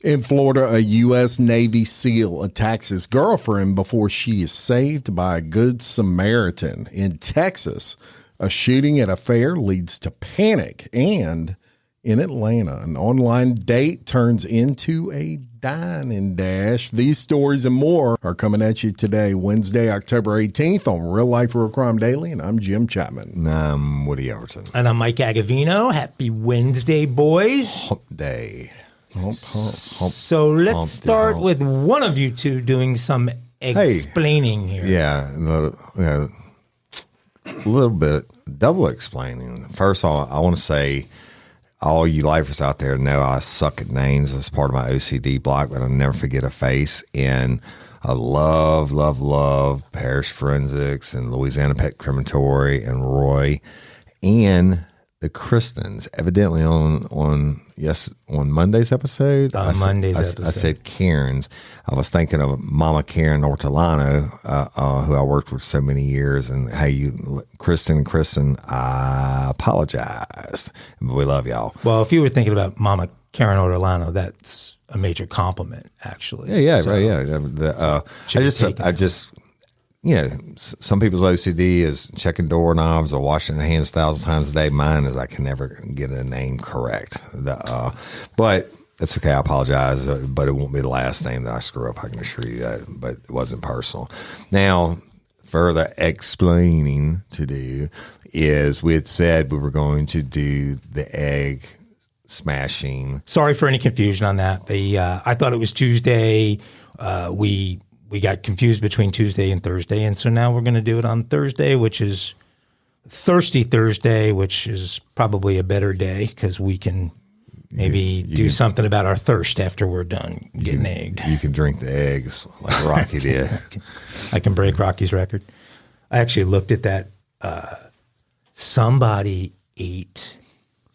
In Florida, a U.S. Navy SEAL attacks his girlfriend before she is saved by a Good Samaritan. In Texas, a shooting at a fair leads to panic. And in Atlanta, an online date turns into a dine and dash. These stories and more are coming at you today, Wednesday, October 18th on Real Life Real Crime Daily, and I'm Jim Chapman. And I'm Woody Overton. And I'm Mike Agovino. Happy Wednesday, boys. Hump day. Hump. So let's start with one of you two doing some explaining here. Yeah, a little bit double explaining. First of all, I want to say all you lifers out there know I suck at names as part of my OCD block, but I'll never forget a face. And I love Parish Forensics and Louisiana Pet Crematory and Roy and the Christians. Evidently on Monday's episode. I said Karen's. I was thinking of Mama Karen Ortolano, who I worked with so many years. And hey, Kristen, I apologized. We love y'all. Well, if you were thinking about Mama Karen Ortolano, that's a major compliment, actually. Yeah, so, right. Yeah. I just. Yeah, some people's OCD is checking doorknobs or washing their hands 1,000 times a day. Mine is I can never get a name correct. But that's okay. I apologize, but it won't be the last name that I screw up. I can assure you that. But it wasn't personal. Now, further explaining to do is we had said we were going to do the egg smashing. Sorry for any confusion on that. I thought it was Tuesday. We got confused between Tuesday and Thursday, and so now we're going to do it on Thursday, which is Thirsty Thursday, which is probably a better day because we can maybe do something about our thirst after we're done getting egged. You can drink the eggs like Rocky did. I can break Rocky's record. I actually looked at that. Somebody ate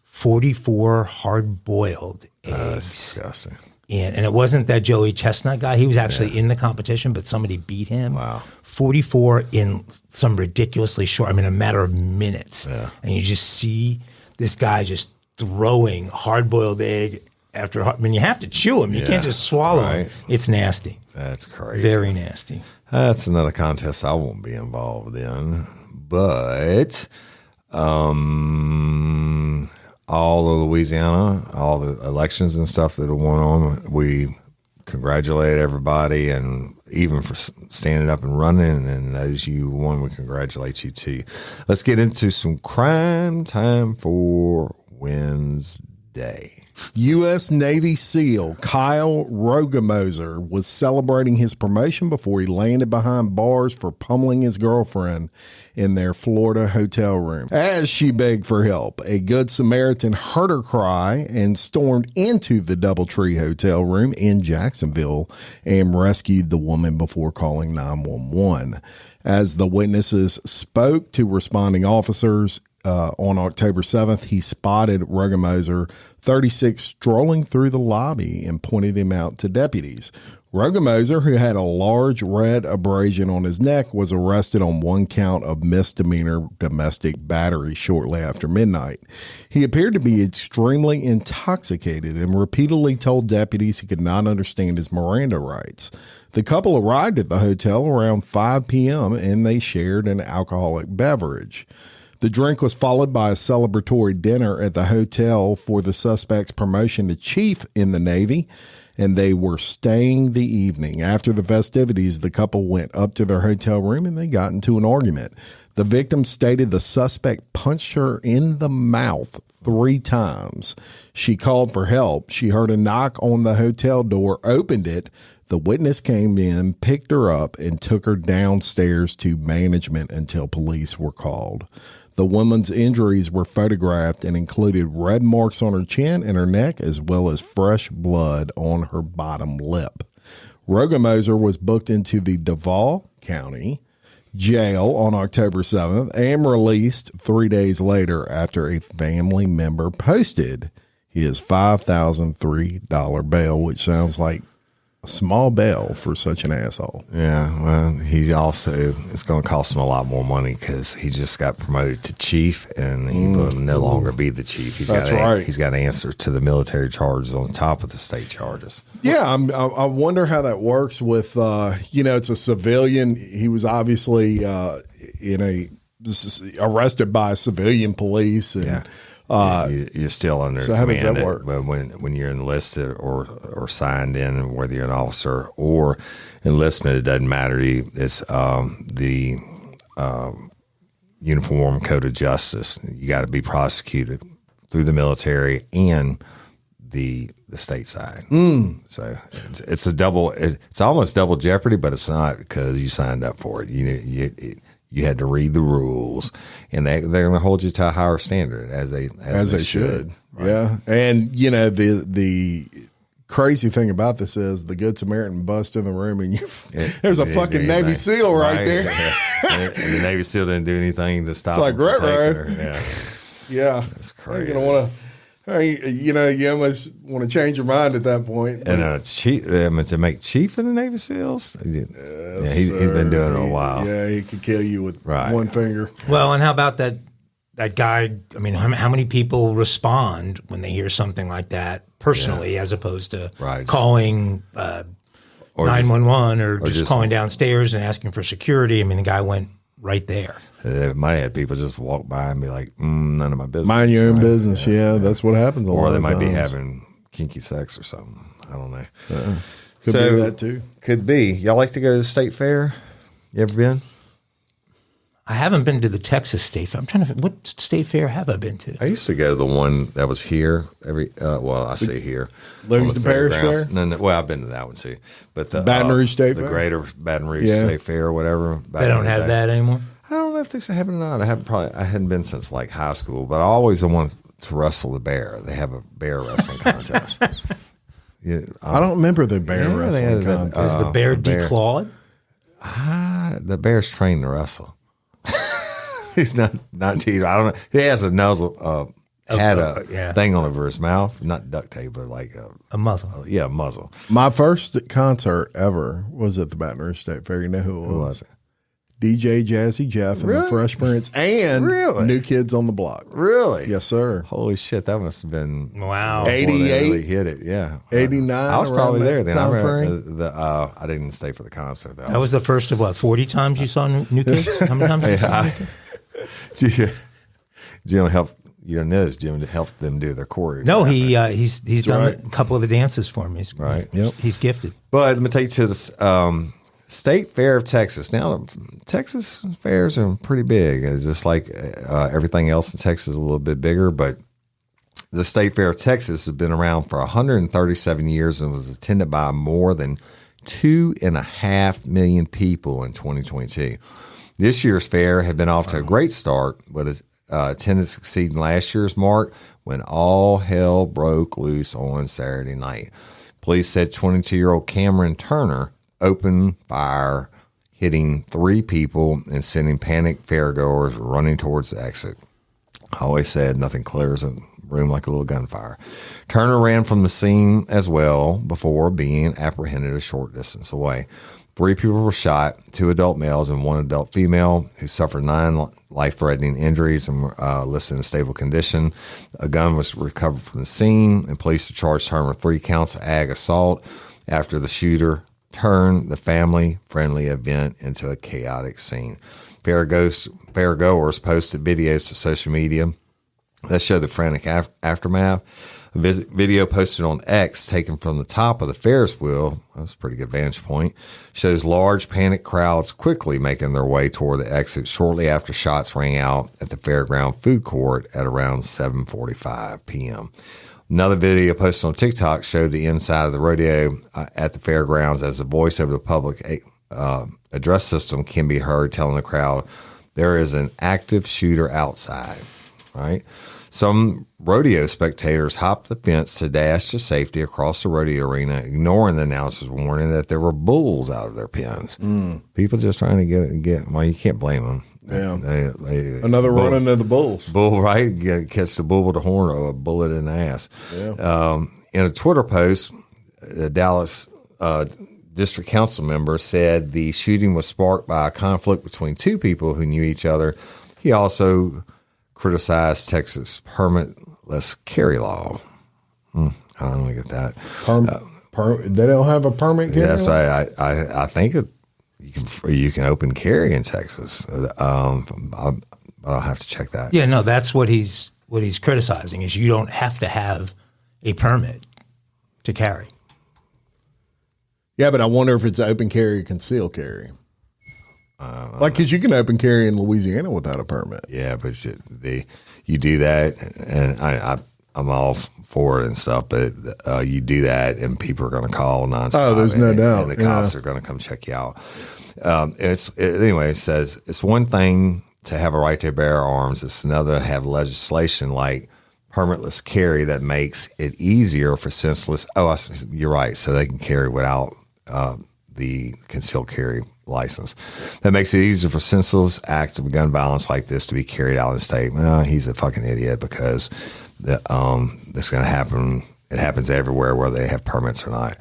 44 hard-boiled eggs. That's disgusting. And it wasn't that Joey Chestnut guy. He was actually in the competition, but somebody beat him. Wow. 44 in some ridiculously short, a matter of minutes. Yeah. And you just see this guy just throwing hard-boiled egg after hard. You have to chew them. You can't just swallow them. It's nasty. That's crazy. Very nasty. That's another contest I won't be involved in. But all of Louisiana, all the elections and stuff that are going on, we congratulate everybody, and even for standing up and running. And those you won, we congratulate you too. Let's get into some crime time for Wednesday. U.S. Navy SEAL Kyle Rogemoser was celebrating his promotion before he landed behind bars for pummeling his girlfriend in their Florida hotel room. As she begged for help, a Good Samaritan heard her cry and stormed into the Doubletree Hotel room in Jacksonville and rescued the woman before calling 911. As the witnesses spoke to responding officers, on October 7th, he spotted Rogemoser, 36, strolling through the lobby and pointed him out to deputies. Rogemoser, who had a large red abrasion on his neck, was arrested on one count of misdemeanor domestic battery shortly after midnight. He appeared to be extremely intoxicated and repeatedly told deputies he could not understand his Miranda rights. The couple arrived at the hotel around 5 p.m. and they shared an alcoholic beverage. The drink was followed by a celebratory dinner at the hotel for the suspect's promotion to chief in the Navy, and they were staying the evening. After the festivities, the couple went up to their hotel room and they got into an argument. The victim stated the suspect punched her in the mouth 3 times. She called for help. She heard a knock on the hotel door, opened it. The witness came in, picked her up, and took her downstairs to management until police were called. The woman's injuries were photographed and included red marks on her chin and her neck, as well as fresh blood on her bottom lip. Rogemoser was booked into the Duval County Jail on October 7th and released 3 days later after a family member posted his $5,003 bail, which sounds like A small bail for such an asshole. Yeah, well, it's going to cost him a lot more money because he just got promoted to chief, and he will no longer be the chief. He's got to answer to the military charges on top of the state charges. Yeah, I wonder how that works with, it's a civilian. He was obviously arrested by civilian police. And, you're still under so command. How does that work? But when you're enlisted or signed in, whether you're an officer or enlistment, it doesn't matter to you. It's the Uniform Code of Justice. You got to be prosecuted through the military and the state side. So it's a double. It's almost double jeopardy, but it's not because you signed up for it. You had to read the rules, and they're going to hold you to a higher standard as they should. Right? Yeah, and the crazy thing about this is the Good Samaritan bust in the room, and there's a fucking Navy SEAL right there. And the Navy SEAL didn't do anything to stop. It's like right. Yeah, that's crazy. You're gonna want to. You almost want to change your mind at that point. And to make chief in the Navy SEALs, he's been doing it a while. Yeah, he could kill you with one finger. Well, and how about that guy? I mean, how many people respond when they hear something like that personally, as opposed to calling 911 or just calling downstairs and asking for security? I mean, the guy went right there. They might have people just walk by and be like, none of my business. Mind your own business. Yeah, that's what happens a lot of times. Or they might be having kinky sex or something. I don't know. Could be that too. Could be. Y'all like to go to the state fair? You ever been? I haven't been to the Texas State Fair. I'm trying to. What state fair have I been to? I used to go to the one that was here I say here. Louisiana Parish Fair? No, well, I've been to that one too. But the Baton Rouge State Fair? The Greater Baton Rouge State Fair or whatever. They don't have that anymore? I don't know if they have it or not. I hadn't been since like high school, but I always want to wrestle the bear. They have a bear wrestling contest. I don't remember the bear wrestling contest. Is the bear declawed? The bear's trained to wrestle. He's not teeth. I don't know. He has a nozzle, had a thing on over his mouth, not duct tape, but like a muzzle. A muzzle. My first concert ever was at the Baton Rouge State Fair. You know who it was? Who was it? DJ Jazzy Jeff and the Fresh Prince and New Kids on the Block. Really? Yes, sir. Holy shit, that must have been 88. Really hit it, yeah. 89. I was probably there then. I remember I didn't stay for the concert though. That was the first of 40 times you saw New Kids? How many times? Jim helped. You don't know this, Jim, to help them do their choreo. No, he's done a couple of the dances for me. He's gifted. But let me take you to the State Fair of Texas. Now, Texas fairs are pretty big. It's just like everything else in Texas is a little bit bigger, but the State Fair of Texas has been around for 137 years and was attended by more than 2.5 million people in 2022. This year's fair had been off to a great start, but its attendance exceeding last year's mark when all hell broke loose on Saturday night. Police said 22-year-old Cameron Turner opened fire, hitting 3 people and sending panicked fairgoers running towards the exit. I always said nothing clears a room like a little gunfire. Turner ran from the scene as well before being apprehended a short distance away. 3 people were shot, 2 adult males and 1 adult female who suffered 9 life-threatening injuries and were listed in stable condition. A gun was recovered from the scene, and police charged Turner with 3 counts of ag assault after the shooter turned the family-friendly event into a chaotic scene. Fairgoers posted videos to social media that show the frantic aftermath. A video posted on X taken from the top of the Ferris wheel, that's a pretty good vantage point, shows large panicked crowds quickly making their way toward the exit shortly after shots rang out at the fairground food court at around 7:45 p.m. Another video posted on TikTok showed the inside of the rodeo at the fairgrounds as the voice over the public address system can be heard telling the crowd there is an active shooter outside, right? Some rodeo spectators hopped the fence to dash to safety across the rodeo arena, ignoring the announcer's warning that there were bulls out of their pens. People just trying to get. Well, you can't blame them. Yeah, another run into the bulls. Bull, right? Catch the bull with a horn or a bullet in the ass. Yeah. In a Twitter post, the Dallas district council member, said the shooting was sparked by a conflict between two people who knew each other. He also criticized Texas permitless carry law. I don't get that. They don't have a permit carry Yes, law? I think you can open carry in Texas. I'll have to check that. Yeah, no, that's what he's criticizing is you don't have to have a permit to carry. Yeah, but I wonder if it's open carry or concealed carry. Because you can open carry in Louisiana without a permit. Yeah, but you do that, and I'm all for it and stuff, but you do that, and people are going to call nonstop. Oh, there's no doubt. And the cops are going to come check you out. Anyway, it says it's one thing to have a right to bear arms. It's another to have legislation like permitless carry that makes it easier for senseless. Oh, you're right. So they can carry without the concealed carry license. That makes it easier for senseless acts of gun violence like this to be carried out in the state. He's a fucking idiot because this is going to happen. It happens everywhere, whether they have permits or not.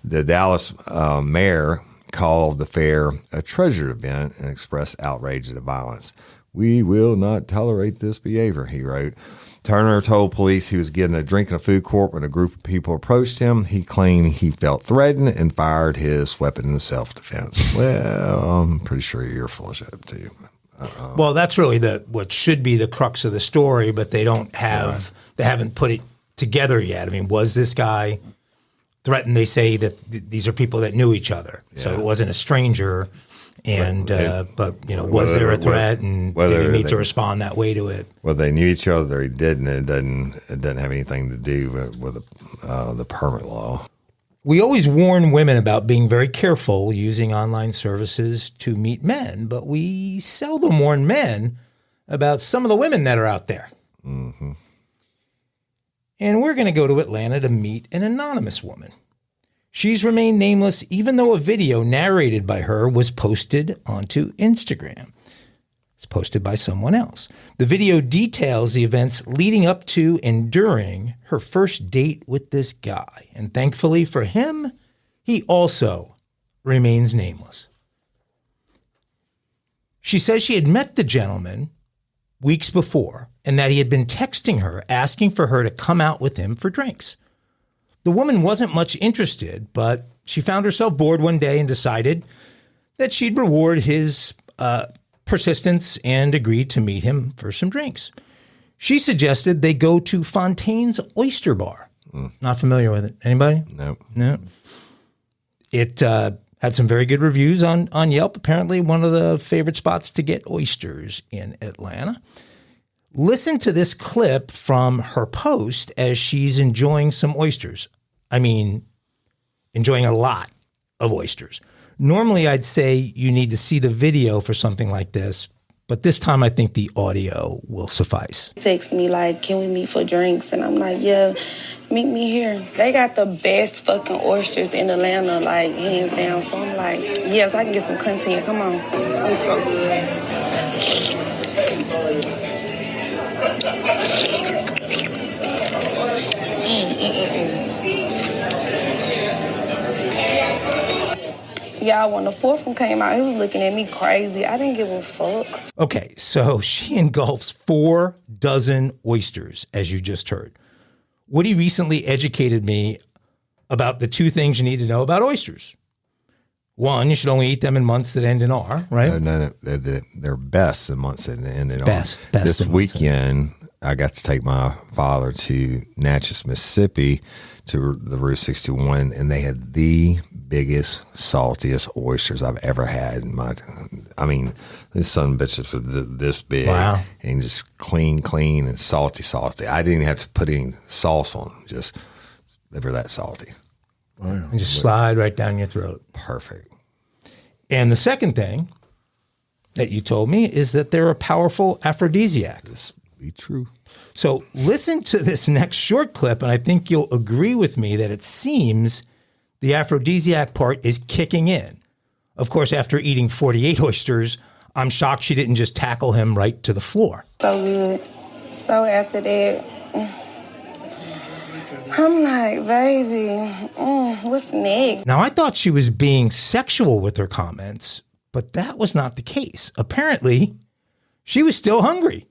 The Dallas mayor called the fair a treasured event and expressed outrage at the violence. "We will not tolerate this behavior," he wrote. Turner told police he was getting a drink in a food court when a group of people approached him. He claimed he felt threatened and fired his weapon in self-defense. Well, I'm pretty sure you're full of shit, too. Well, that's really what should be the crux of the story, but they haven't put it together yet. I mean, was this guy threatened? They say that these are people that knew each other, so it wasn't a stranger. And but was there a threat, and did he need to respond that way to it? Well, they knew each other. He didn't. It doesn't have anything to do with the permit law. We always warn women about being very careful using online services to meet men, but we seldom warn men about some of the women that are out there. Mm-hmm. And we're going to go to Atlanta to meet an anonymous woman. She's remained nameless even though a video narrated by her was posted onto Instagram. It's posted by someone else. The video details the events leading up to and during her first date with this guy. And thankfully for him, he also remains nameless. She says she had met the gentleman weeks before and that he had been texting her asking for her to come out with him for drinks. The woman wasn't much interested, but she found herself bored one day and decided that she'd reward his persistence and agreed to meet him for some drinks. She suggested they go to Fontaine's Oyster Bar. Not familiar with it. Anybody? No. It had some very good reviews on Yelp. Apparently one of the favorite spots to get oysters in Atlanta. Listen to this clip from her post as she's enjoying some oysters. I mean, enjoying a lot of oysters. Normally, I'd say you need to see the video for something like this, but this time I think the audio will suffice. Text me like, "Can we meet for drinks?" And I'm like, "Yeah, meet me here." They got the best fucking oysters in Atlanta, like hands down. So I'm like, yes, I can get some content. Come on. It's so good. Y'all, when the fourth one came out, he was looking at me crazy. I didn't give a fuck. Okay, so she engulfs 4 dozen oysters, as you just heard. Woody recently educated me about the 2 things you need to know about oysters. 1, you should only eat them in months that end in R, right? No, they're best in months that end in R. Best This in weekend, I got to take my father to Natchez, Mississippi, to the Route 61, and they had the biggest, saltiest oysters I've ever had. I mean, this son of a bitch was this big. Wow. And just clean, and salty. I didn't even have to put any sauce on them. Just they were that salty. Wow. And just slide right down your throat. Perfect. And the second thing that you told me is that they're a powerful aphrodisiac. This be true. So listen to this next short clip, and I think you'll agree with me that it seems the aphrodisiac part is kicking in. Of course, after eating 48 oysters, I'm shocked she didn't just tackle him right to the floor. So good. So after that, I'm like, baby, what's next? Now, I thought she was being sexual with her comments, but that was not the case. Apparently, she was still hungry.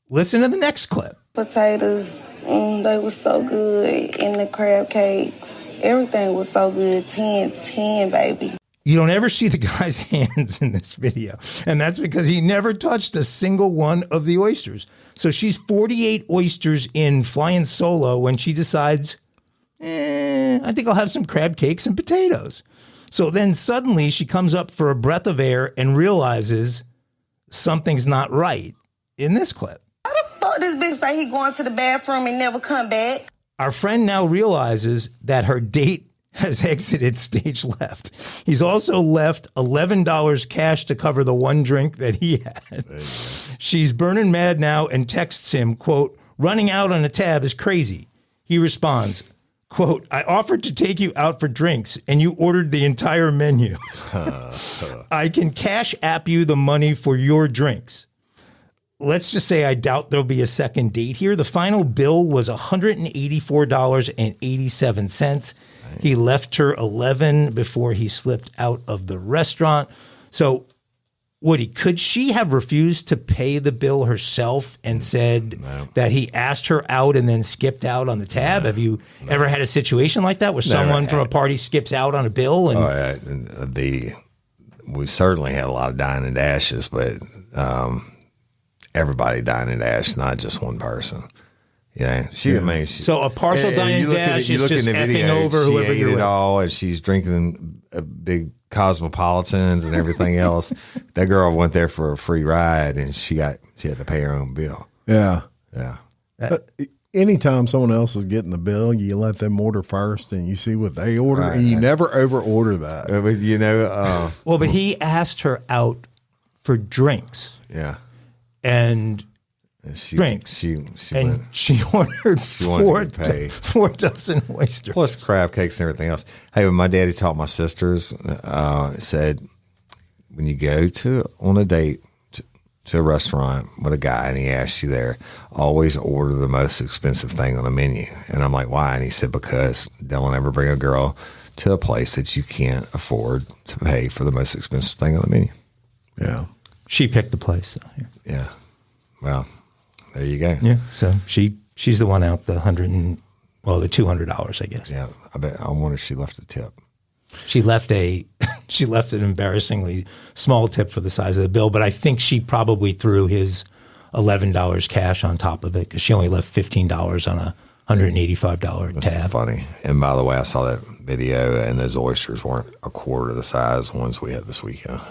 Listen to the next clip. Potatoes, they were so good. And the crab cakes, everything was so good. 10, baby. You don't ever see the guy's hands in this video. And that's because he never touched a single one of the oysters. So she's 48 oysters in, flying solo, when she decides, I think I'll have some crab cakes and potatoes. So then suddenly she comes up for a breath of air and realizes something's not right in this clip. How the fuck this bitch say he going to the bathroom and never come back? Our friend now realizes that her date has exited stage left. He's also left $11 cash to cover the one drink that he had. She's burning mad now and texts him, quote, running out on a tab is crazy. He responds, quote, I offered to take you out for drinks and you ordered the entire menu. I can cash app you the money for your drinks. Let's just say I doubt there'll be a second date here. The final bill was $184.87. He left her 11 before he slipped out of the restaurant. So, Woody, could she have refused to pay the bill herself and said that he asked her out and then skipped out on the tab? Have you ever had a situation like that where someone from a party skips out on a bill? And we certainly had a lot of dine and dashes, but everybody dine and dash, not just one person. Yeah, so a partial dine and dash is just effing over whoever you're with. All, and she's drinking big cosmopolitans and everything else. That girl went there for a free ride, and she had to pay her own bill. Yeah. Anytime someone else is getting the bill, you let them order first, and you see what they order, and you never over order that. But but he asked her out for drinks. Yeah, and drinks. She ordered four dozen oysters. Plus crab cakes and everything else. Hey, when my daddy taught my sisters, said, when you go on a date to a restaurant with a guy and he asks you there, always order the most expensive thing on the menu. And I'm like, why? And he said, because don't ever bring a girl to a place that you can't afford to pay for the most expensive thing on the menu. Yeah. She picked the place. So yeah. Well, there you go. Yeah. So she's the one out the $200, I guess. Yeah. I wonder if she left a tip. She left an embarrassingly small tip for the size of the bill, but I think she probably threw his $11 cash on top of it because she only left $15 on a $185 That's tab. Funny. And by the way, I saw that video, and those oysters weren't a quarter the size ones we had this weekend.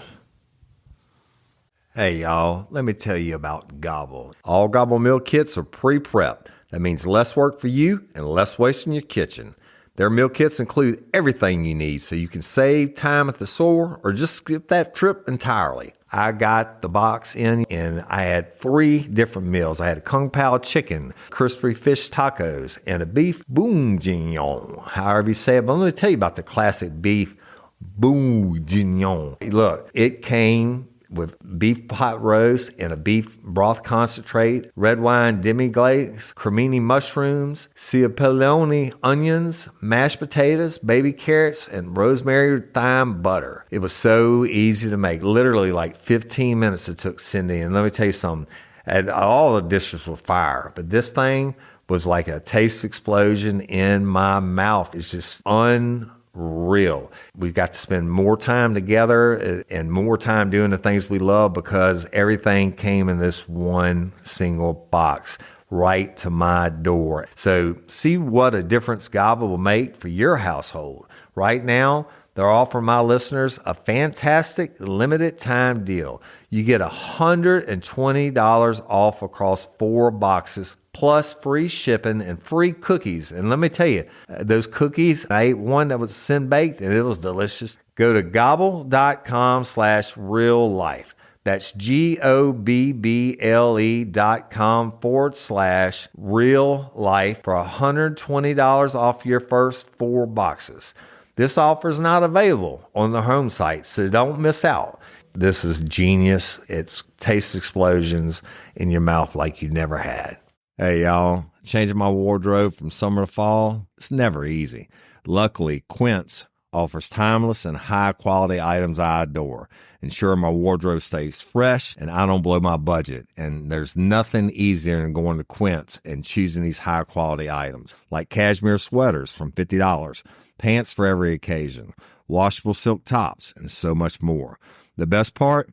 Hey, y'all, let me tell you about Gobble. All Gobble meal kits are pre-prepped. That means less work for you and less waste in your kitchen. Their meal kits include everything you need so you can save time at the store or just skip that trip entirely. I got the box in and I had 3 different meals. I had a Kung Pao chicken, crispy fish tacos, and a beef bourguignon, however you say it. But let me tell you about the classic beef bourguignon. Look, it came with beef pot roast and a beef broth concentrate, red wine demi-glaze, cremini mushrooms, cipollone onions, mashed potatoes, baby carrots, and rosemary thyme butter. It was so easy to make. Literally like 15 minutes it took Cindy. And let me tell you something. And all the dishes were fire, but this thing was like a taste explosion in my mouth. It's just unreal. We've got to spend more time together and more time doing the things we love because everything came in this one single box right to my door. So see what a difference Gobble will make for your household. Right now, they're offering my listeners a fantastic limited time deal. You get $120 off across 4 boxes plus free shipping and free cookies. And let me tell you, those cookies, I ate one that was sin baked and it was delicious. Go to gobble.com/real life. That's GOBBLE.com/real life for $120 off your first 4 boxes. This offer is not available on the home site, so don't miss out. This is genius. It's taste explosions in your mouth like you never had. Hey, y'all, Changing my wardrobe from summer to fall, it's never easy. Luckily, Quince offers timeless and high-quality items I adore, ensuring my wardrobe stays fresh and I don't blow my budget. And there's nothing easier than going to Quince and choosing these high-quality items, like cashmere sweaters from $50, pants for every occasion, washable silk tops, and so much more. The best part?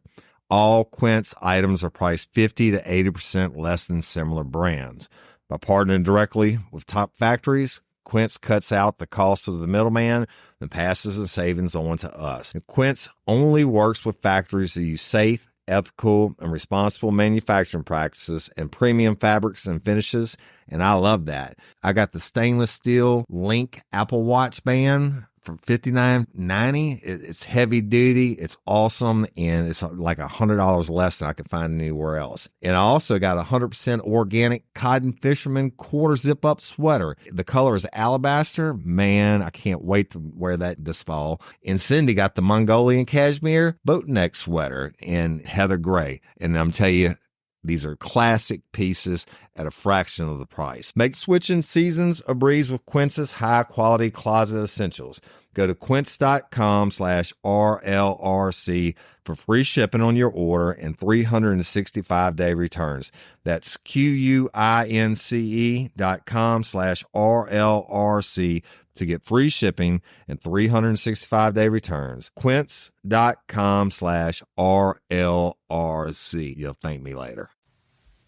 All Quince items are priced 50 to 80% less than similar brands. By partnering directly with top factories, Quince cuts out the cost of the middleman and passes the savings on to us. And Quince only works with factories that use safe, ethical, and responsible manufacturing practices and premium fabrics and finishes, and I love that. I got the stainless steel Link Apple Watch band for $59.90. It's heavy duty, it's awesome, and it's like $100 less than I could find anywhere else. And I also got a 100% organic cotton fisherman quarter zip up sweater. The color is alabaster. Man, I can't wait to wear that this fall. And Cindy got the Mongolian cashmere boat neck sweater in heather gray. And I'm telling you, these are classic pieces at a fraction of the price. Make switching seasons a breeze with Quince's high-quality closet essentials. Go to quince.com/RLRC for free shipping on your order and 365-day returns. That's QUINCE.com/RLRC to get free shipping and 365-day returns. Quince.com/RLRC. You'll thank me later.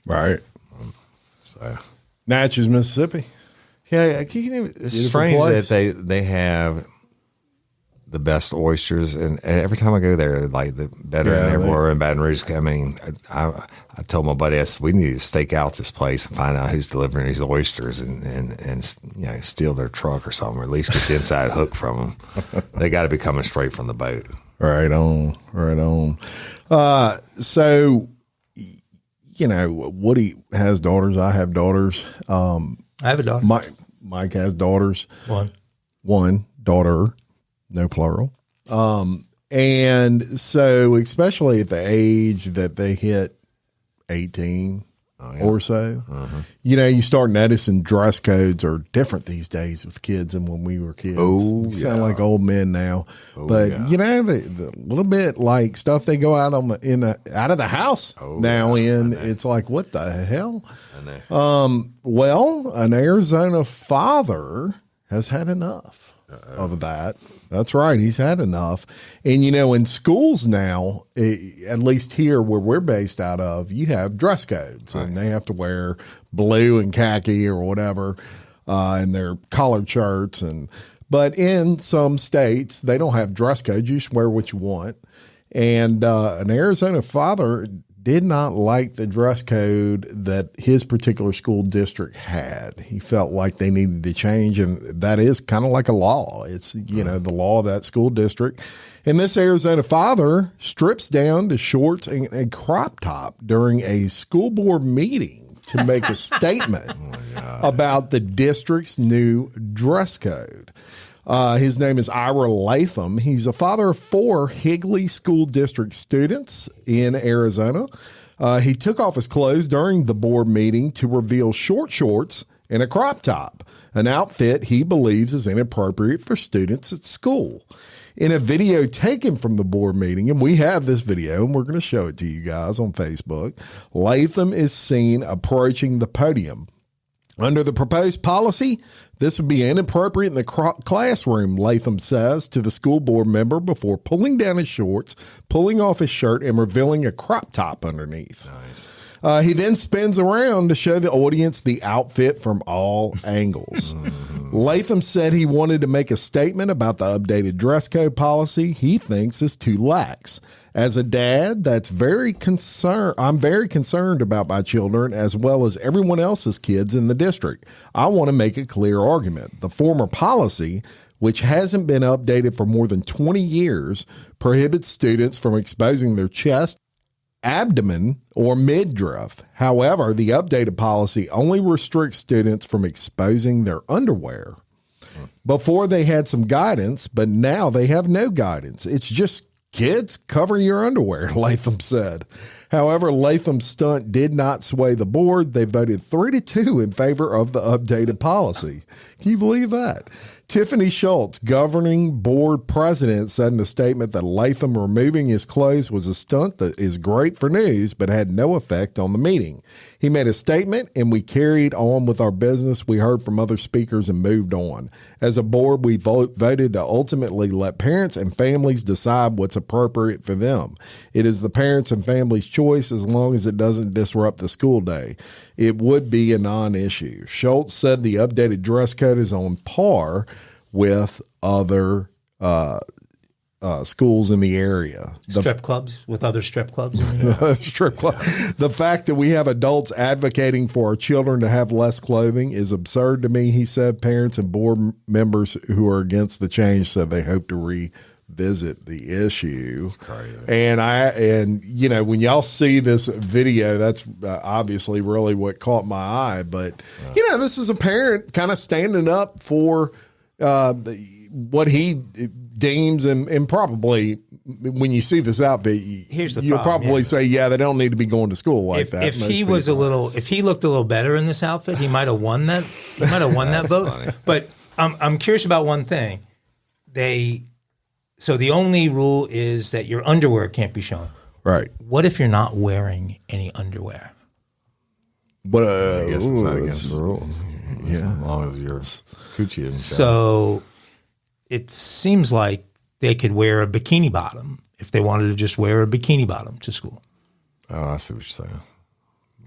Right. So, Natchez, Mississippi. yeah, it's strange place. that they have the best oysters, and every time I go there, like the better than everywhere in Baton Rouge. I mean, I told my buddy, I said, we need to stake out this place and find out who's delivering these oysters, and you know, steal their truck or something, or at least get the inside hook from them. They got to be coming straight from the boat. Right on, right on. So, you know, Woody has daughters. I have daughters. I have a daughter. Mike has daughters. One daughter. No plural. And so, especially at the age that they hit 18 or so, you know, you start noticing dress codes are different these days with kids than when we were kids. We sound like old men now, but you know, the little bit like stuff they go out on out of the house now in, it's like, what the hell? Well, an Arizona father has had enough of that. That's right. He's had enough. And, you know, in schools now, at least here where we're based out of, you have dress codes and they have to wear blue and khaki or whatever, and their collared shirts. But in some states, they don't have dress codes. You just wear what you want. And an Arizona father did not like the dress code that his particular school district had. He felt like they needed to change, and that is kind of like a law. It's, you know, the law of that school district. And this Arizona father strips down to shorts and a crop top during a school board meeting to make a statement about the district's new dress code. His name is Ira Latham. He's a father of 4 Higley School District students in Arizona. He took off his clothes during the board meeting to reveal short shorts and a crop top, an outfit he believes is inappropriate for students at school. In a video taken from the board meeting, and we have this video, and we're going to show it to you guys on Facebook, Latham is seen approaching the podium. Under the proposed policy, this would be inappropriate in the classroom, Latham says to the school board member before pulling down his shorts, pulling off his shirt, and revealing a crop top underneath. Nice. He then spins around to show the audience the outfit from all angles. Latham said he wanted to make a statement about the updated dress code policy he thinks is too lax. As a dad, I'm very concerned about my children as well as everyone else's kids in the district. I want to make a clear argument. The former policy, which hasn't been updated for more than 20 years, prohibits students from exposing their chest, abdomen, or midriff. However, the updated policy only restricts students from exposing their underwear. Before they had some guidance, but now they have no guidance. It's just Kids, cover your underwear, Latham said. However, Latham's stunt did not sway the board. They voted 3-2 in favor of the updated policy. Can you believe that? Tiffany Schultz, governing board president, said in a statement that Latham removing his clothes was a stunt that is great for news, but had no effect on the meeting. He made a statement, and we carried on with our business. We heard from other speakers and moved on. As a board, we voted to ultimately let parents and families decide what's appropriate for them. It is the parents and families' choice as long as it doesn't disrupt the school day. It would be a non-issue. Schultz said the updated dress code is on par with other schools in the area. Strip clubs with other strip clubs. Strip club. The fact that we have adults advocating for our children to have less clothing is absurd to me, he said. Parents and board members who are against the change said they hope to revisit the issue. That's crazy. And you know, when y'all see this video, that's obviously really what caught my eye. But you know, this is a parent kind of standing up for what he deems and probably when you see this outfit, you'll probably say, yeah, they don't need to be going to school like that. If he was if he looked a little better in this outfit, he might have won that. He might have won that vote. Funny. But I'm curious about one thing. So the only rule is that your underwear can't be shown. Right. What if you're not wearing any underwear? But I guess it's not against the rules. Yeah, as long as your coochie isn't shown. So it seems like they could wear a bikini bottom if they wanted to just wear a bikini bottom to school. Oh, I see what you're saying.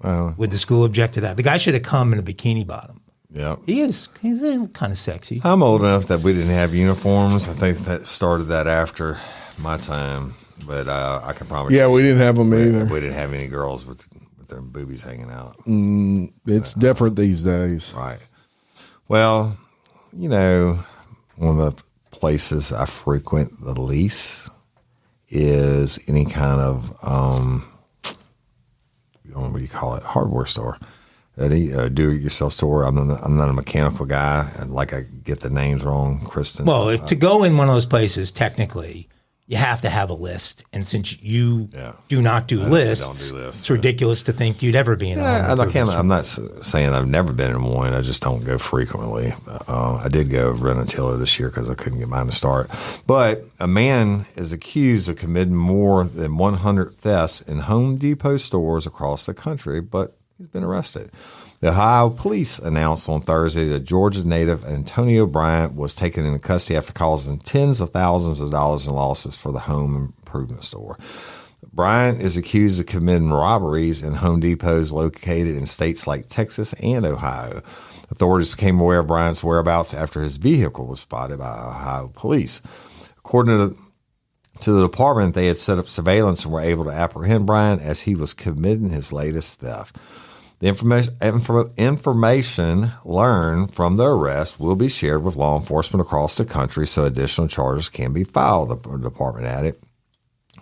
Well, Would the school object to that? The guy should have come in a bikini bottom. yeah. He's kind of sexy. I'm old enough that we didn't have uniforms. I think that started that after my time. But I can promise you. yeah, we didn't have them either. We didn't have any girls with their boobies hanging out. It's different these days. Right. Well, you know, one of the places I frequent the least is any kind of, what do you call it, hardware store. Do-it-yourself store. I'm not a mechanical guy. I get the names wrong, Kristen. Well, to go in one of those places, technically, you have to have a list. And since you do not do lists, it's ridiculous to think you'd ever be in one. I'm not saying I've never been in one. I just don't go frequently. I did go rent a tiller this year because I couldn't get mine to start. But a man is accused of committing more than 100 thefts in Home Depot stores across the country, but he's been arrested. The Ohio police announced on Thursday that Georgia native Antonio Bryant was taken into custody after causing tens of thousands of dollars in losses for the home improvement store. Bryant is accused of committing robberies in Home Depots located in states like Texas and Ohio. Authorities became aware of Bryant's whereabouts after his vehicle was spotted by Ohio police. According to the department, they had set up surveillance and were able to apprehend Bryant as he was committing his latest theft. The information learned from the arrest will be shared with law enforcement across the country so additional charges can be filed, the department added.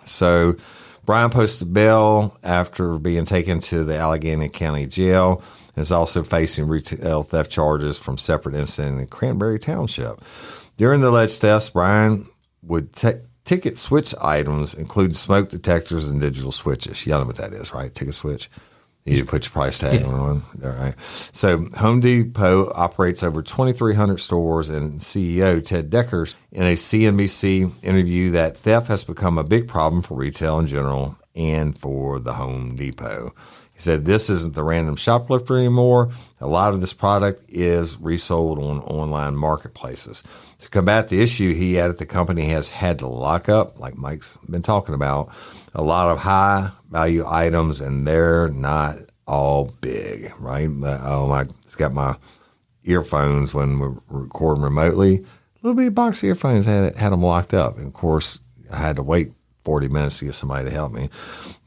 So Brian posted bail after being taken to the Allegheny County Jail and is also facing retail theft charges from separate incident in Cranberry Township. During the alleged thefts, Brian would ticket switch items, including smoke detectors and digital switches. You know what that is, right? Ticket switch. You put your price tag on one. All right. So Home Depot operates over 2,300 stores, and CEO Ted Deckers in a CNBC interview that theft has become a big problem for retail in general and for the Home Depot. He said, this isn't the random shoplifter anymore. A lot of this product is resold on online marketplaces. To combat the issue, he added the company has had to lock up, like Mike's been talking about, a lot of high-value items, and they're not all big, right? I just got my earphones when we're recording remotely. A little bitty box of earphones had them locked up. And, of course, I had to wait 40 minutes to get somebody to help me.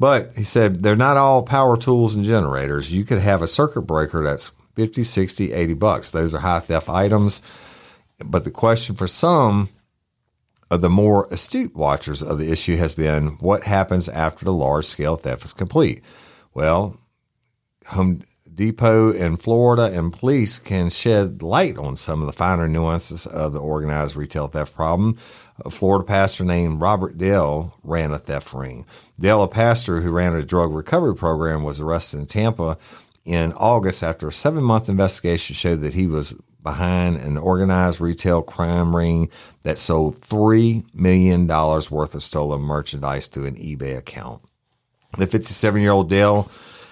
But he said they're not all power tools and generators. You could have a circuit breaker that's $50, $60, $80. Those are high theft items. But the question for some of the more astute watchers of the issue has been, what happens after the large-scale theft is complete? Well, Home Depot in Florida and police can shed light on some of the finer nuances of the organized retail theft problem. A Florida pastor named Robert Dale ran a theft ring. Dale, a pastor who ran a drug recovery program, was arrested in Tampa in August after a 7-month investigation showed that he was behind an organized retail crime ring that sold $3 million worth of stolen merchandise through an eBay account. The 57-year-old Dale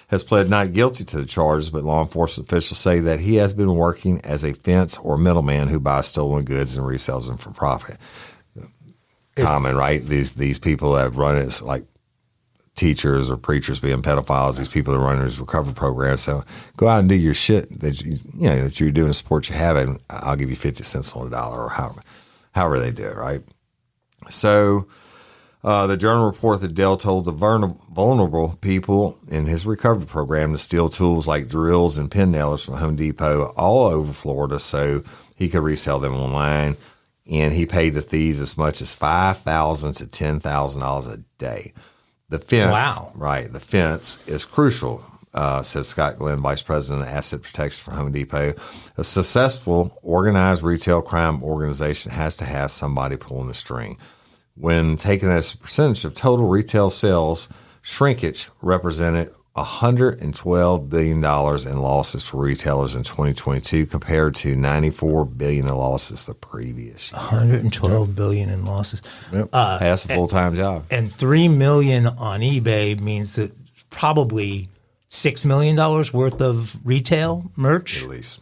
has pled not guilty to the charges, but law enforcement officials say that he has been working as a fence or middleman who buys stolen goods and resells them for profit. Common, right? These people that run it, like teachers or preachers being pedophiles, these people that run these recovery programs. So go out and do your shit that that you're doing to support your habit, and I'll give you 50 cents on the dollar, or however they do it, right? So the Journal reported that Dell told the vulnerable people in his recovery program to steal tools like drills and pin nailers from Home Depot all over Florida so he could resell them online. And he paid the thieves as much as $5,000 to $10,000 a day. The fence, wow. Right, the fence is crucial, says Scott Glenn, Vice President of Asset Protection for Home Depot. A successful organized retail crime organization has to have somebody pulling the string. When taken as a percentage of total retail sales, shrinkage represented $112 billion in losses for retailers in 2022 compared to $94 billion in losses the previous year. $112 billion in losses. Yep. That's a full-time job. And $3 million on eBay means that probably $6 million worth of retail merch. At least.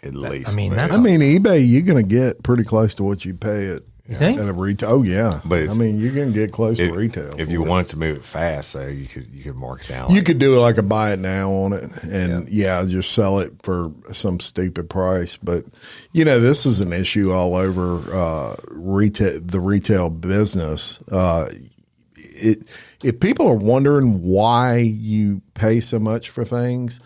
I mean, eBay, you're going to get pretty close to what you pay at. You think? At a retail, oh yeah. But you're gonna get close to retail. If you wanted to move it fast, so you could mark it down. You could do like a buy it now on it, and just sell it for some stupid price. But this is an issue all over the retail business. If people are wondering why you pay so much for things,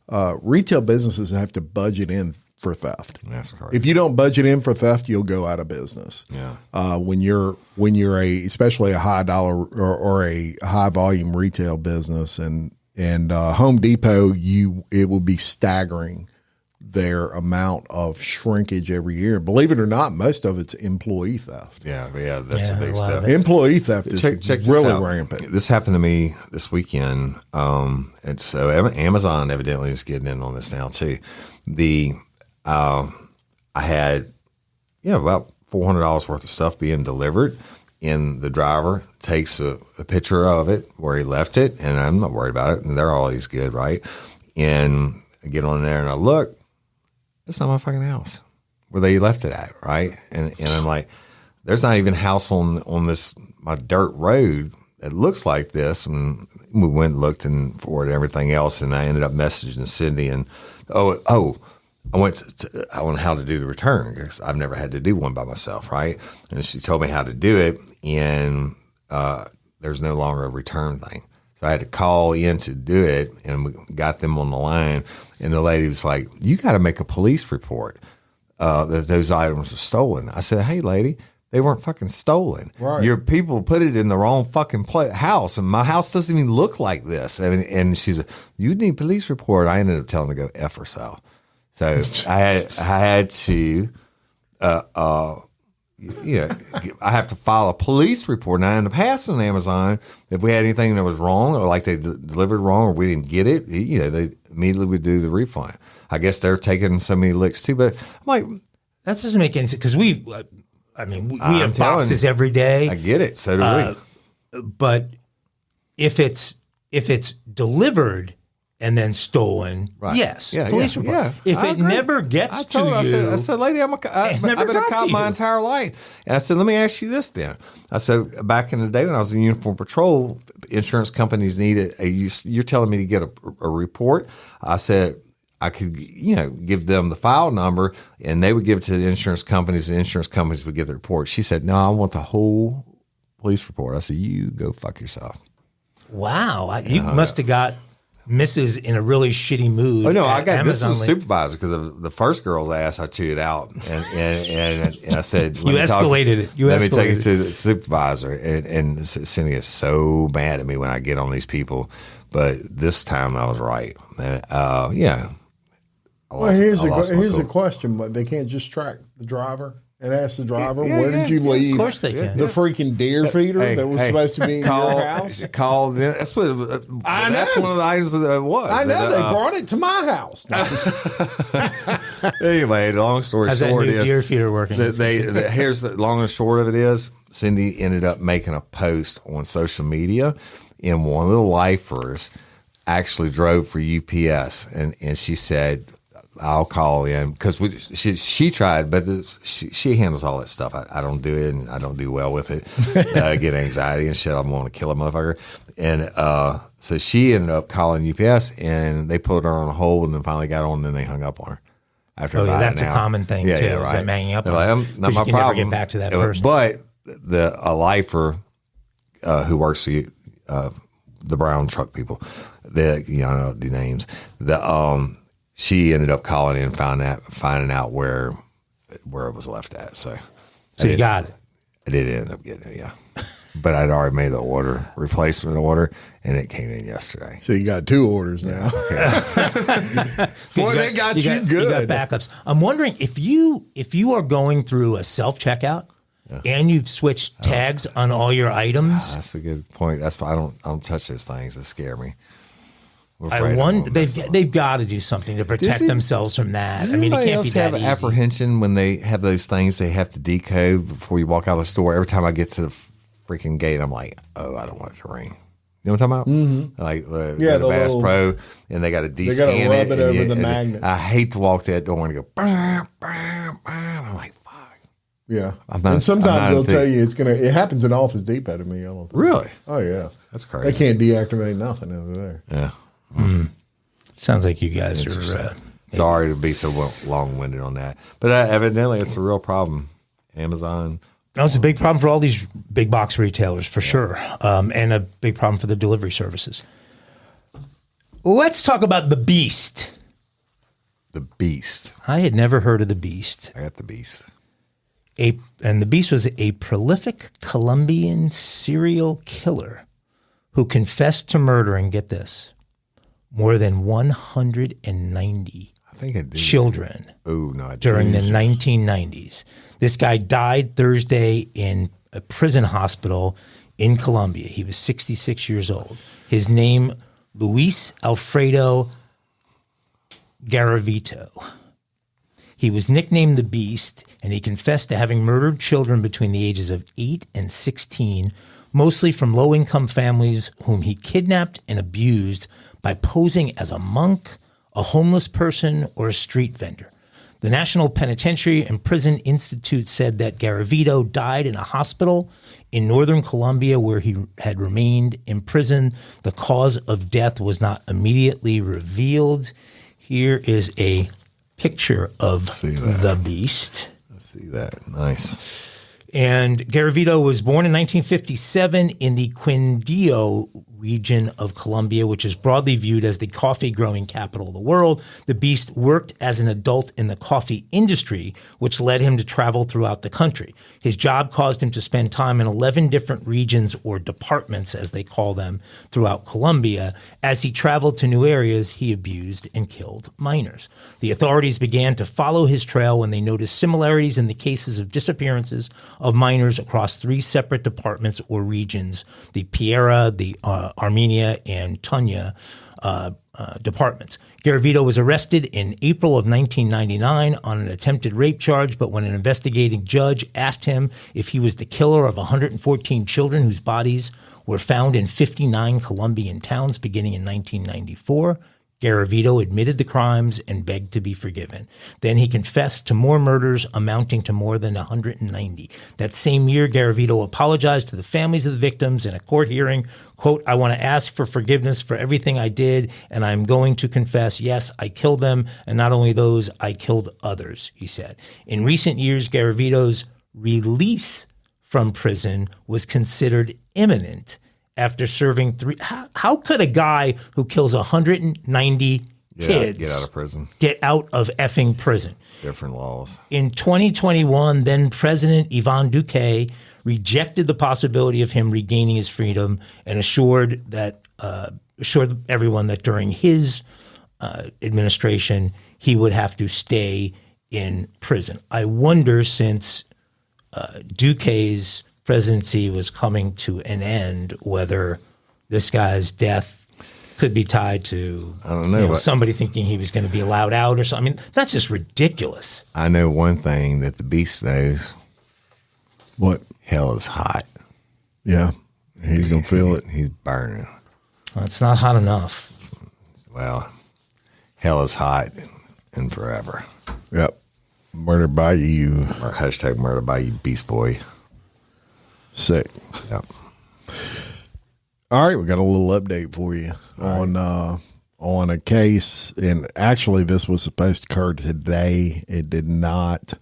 retail businesses have to budget in for theft. That's correct. If you don't budget in for theft, you'll go out of business. Yeah. When you're especially a high dollar or a high volume retail business, and Home Depot, it would be staggering their amount of shrinkage every year. Believe it or not, most of it's employee theft. Yeah, that's the big stuff. Employee theft is really rampant. This happened to me this weekend, and so Amazon evidently is getting in on this now too. I had, about $400 worth of stuff being delivered, and the driver takes a picture of it where he left it, and I'm not worried about it, and they're always good, right? And I get on there and I look, it's not my fucking house where they left it at, right? And I'm like, there's not even a house on this my dirt road that looks like this. And we went and looked for it and everything else, and I ended up messaging Cindy and I went on how to do the return because I've never had to do one by myself, right? And she told me how to do it, and there's no longer a return thing. So I had to call in to do it, and we got them on the line, and the lady was like, you got to make a police report that those items were stolen. I said, hey, lady, they weren't fucking stolen. Right. Your people put it in the wrong fucking house, and my house doesn't even look like this. And she's like, you need a police report. I ended up telling her to go F herself. So I had to, I have to file a police report. Now, in the past on Amazon, if we had anything that was wrong or like they delivered wrong or we didn't get it, they immediately would do the refund. I guess they're taking so many licks too, but I'm like, that doesn't make any sense because we have boxes every day. I get it. So do we. But if it's delivered and then stolen, right. Yes, police report. Yeah, if it never gets to you, I said, lady, I've been a cop my entire life. And I said, let me ask you this then. I said, back in the day when I was in uniform patrol, insurance companies needed you're telling me to get a report. I said, I could, give them the file number and they would give it to the insurance companies and insurance companies would get the report. She said, no, I want the whole police report. I said, you go fuck yourself. Wow. You must have got Mrs. in a really shitty mood. Oh no, I got Amazon this was supervisor because of the first girl's ass. I chewed out and I said, "You escalated it. Let me take it to the supervisor." And Cindy is so mad at me when I get on these people but this time I was right. And, yeah. Well, here's a question, but they can't just track the driver and ask the driver, where did you leave? Of course they can. The freaking deer feeder that was supposed to be in your house? That's one of the items that it was. I know. They brought it to my house. Anyway, the long story How's short that new is deer feeder working? Here's the long and short of it is Cindy ended up making a post on social media, and one of the lifers actually drove for UPS, and she said, I'll call in because she tried, but she handles all that stuff. I don't do it, and I don't do well with it. I get anxiety and shit. I'm going to kill a motherfucker. And so she ended up calling UPS, and they put her on hold, and then finally got on, and then they hung up on her. After that's a common thing, too, is them hanging up on her. Like, not my you can problem. never get back to that person. But a lifer who works for you, the brown truck people, I don't know the names, she ended up calling in, finding out where it was left at. So you got it. I did end up getting it, yeah. But I'd already made the replacement order, and it came in yesterday. So you got 2 orders now. Boy, they got you good. You got backups. I'm wondering if you are going through a self checkout and you've switched tags on all your items. That's a good point. That's why I don't touch those things. They scare me. I wonder they've got to do something to protect themselves from that. I mean, it can't be that have easy. Apprehension when they have those things they have to decode before you walk out of the store. Every time I get to the freaking gate, I'm like, oh, I don't want it to ring. You know what I'm talking about? Like the Bass Pro, and they got to de-scan they got to rub it over the magnet. I hate to walk that door and go, bam, bam, bam. I'm like, fuck. Yeah, and sometimes they'll tell you it happens in Office Depot to me. Really? Oh yeah, that's crazy. They can't deactivate nothing over there. Yeah. Sounds like you guys are. Sorry to be so long-winded on that, but evidently it's a real problem. Amazon. That was a big problem for all these big box retailers, for sure, and a big problem for the delivery services. Let's talk about the Beast. The Beast. I had never heard of the Beast. I got the Beast. And the Beast was a prolific Colombian serial killer who confessed to murdering, get this, more than 190 children during the 1990s. This guy died Thursday in a prison hospital in Colombia. He was 66 years old. His name, Luis Alfredo Garavito. He was nicknamed the Beast, and he confessed to having murdered children between the ages of 8 and 16, mostly from low-income families whom he kidnapped and abused by posing as a monk, a homeless person, or a street vendor. The National Penitentiary and Prison Institute said that Garavito died in a hospital in northern Colombia where he had remained imprisoned. The cause of death was not immediately revealed. Here is a picture of the Beast. Let's see that. Nice. And Garavito was born in 1957 in the Quindío region of Colombia, which is broadly viewed as the coffee-growing capital of the world. The Beast worked as an adult in the coffee industry, which led him to travel throughout the country. His job caused him to spend time in 11 different regions, or departments, as they call them, throughout Colombia. As he traveled to new areas, he abused and killed minors. The authorities began to follow his trail when they noticed similarities in the cases of disappearances of minors across 3 separate departments or regions, the Piera, the Armenia, and Tunya departments. Garavito was arrested in April of 1999 on an attempted rape charge, but when an investigating judge asked him if he was the killer of 114 children whose bodies were found in 59 Colombian towns beginning in 1994, Garavito admitted the crimes and begged to be forgiven. Then he confessed to more murders amounting to more than 190. That same year, Garavito apologized to the families of the victims in a court hearing. Quote, "I want to ask for forgiveness for everything I did, and I'm going to confess, yes, I killed them, and not only those, I killed others," he said. In recent years, Garavito's release from prison was considered imminent after serving 3. How could a guy who kills 190 kids get out of prison? Get out of effing prison? Different laws. In 2021, then President Ivan Duque rejected the possibility of him regaining his freedom and assured that assured everyone that during his administration, he would have to stay in prison. I wonder, since Duque's presidency was coming to an end, whether this guy's death could be tied to somebody thinking he was going to be allowed out or something. I mean, that's just ridiculous. I know one thing that the beast knows. What? Hell is hot. Yeah. He's going to feel it. He's burning. Well, it's not hot enough. Well, hell is hot and forever. Yep. Murder by you. Or hashtag murder by you, Beast Boy. Sick. Yep. All right, we got a little update for you on a case, and actually this was supposed to occur today. It did not,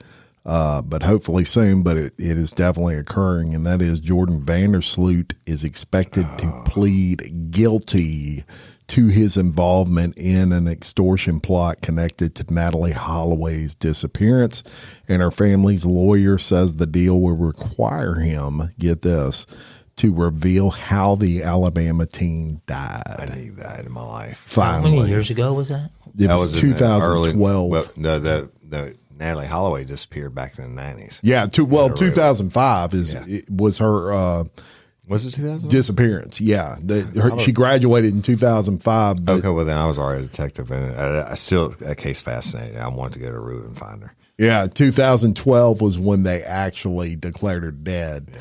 but hopefully soon. But it is definitely occurring, and that is Jordan Vandersloot is expected to plead guilty to his involvement in an extortion plot connected to Natalee Holloway's disappearance, and her family's lawyer says the deal will require him, get this, to reveal how the Alabama teen died. I need that in my life. Finally. How many years ago was that? It was 2012. The Natalee Holloway disappeared back in the 90s. Yeah, 2005 was her was it 2000? Disappearance. Yeah, she graduated in 2005. Okay, well then I was already a detective, and I still that case fascinating. I wanted to go to root and find her. Yeah, 2012 was when they actually declared her dead.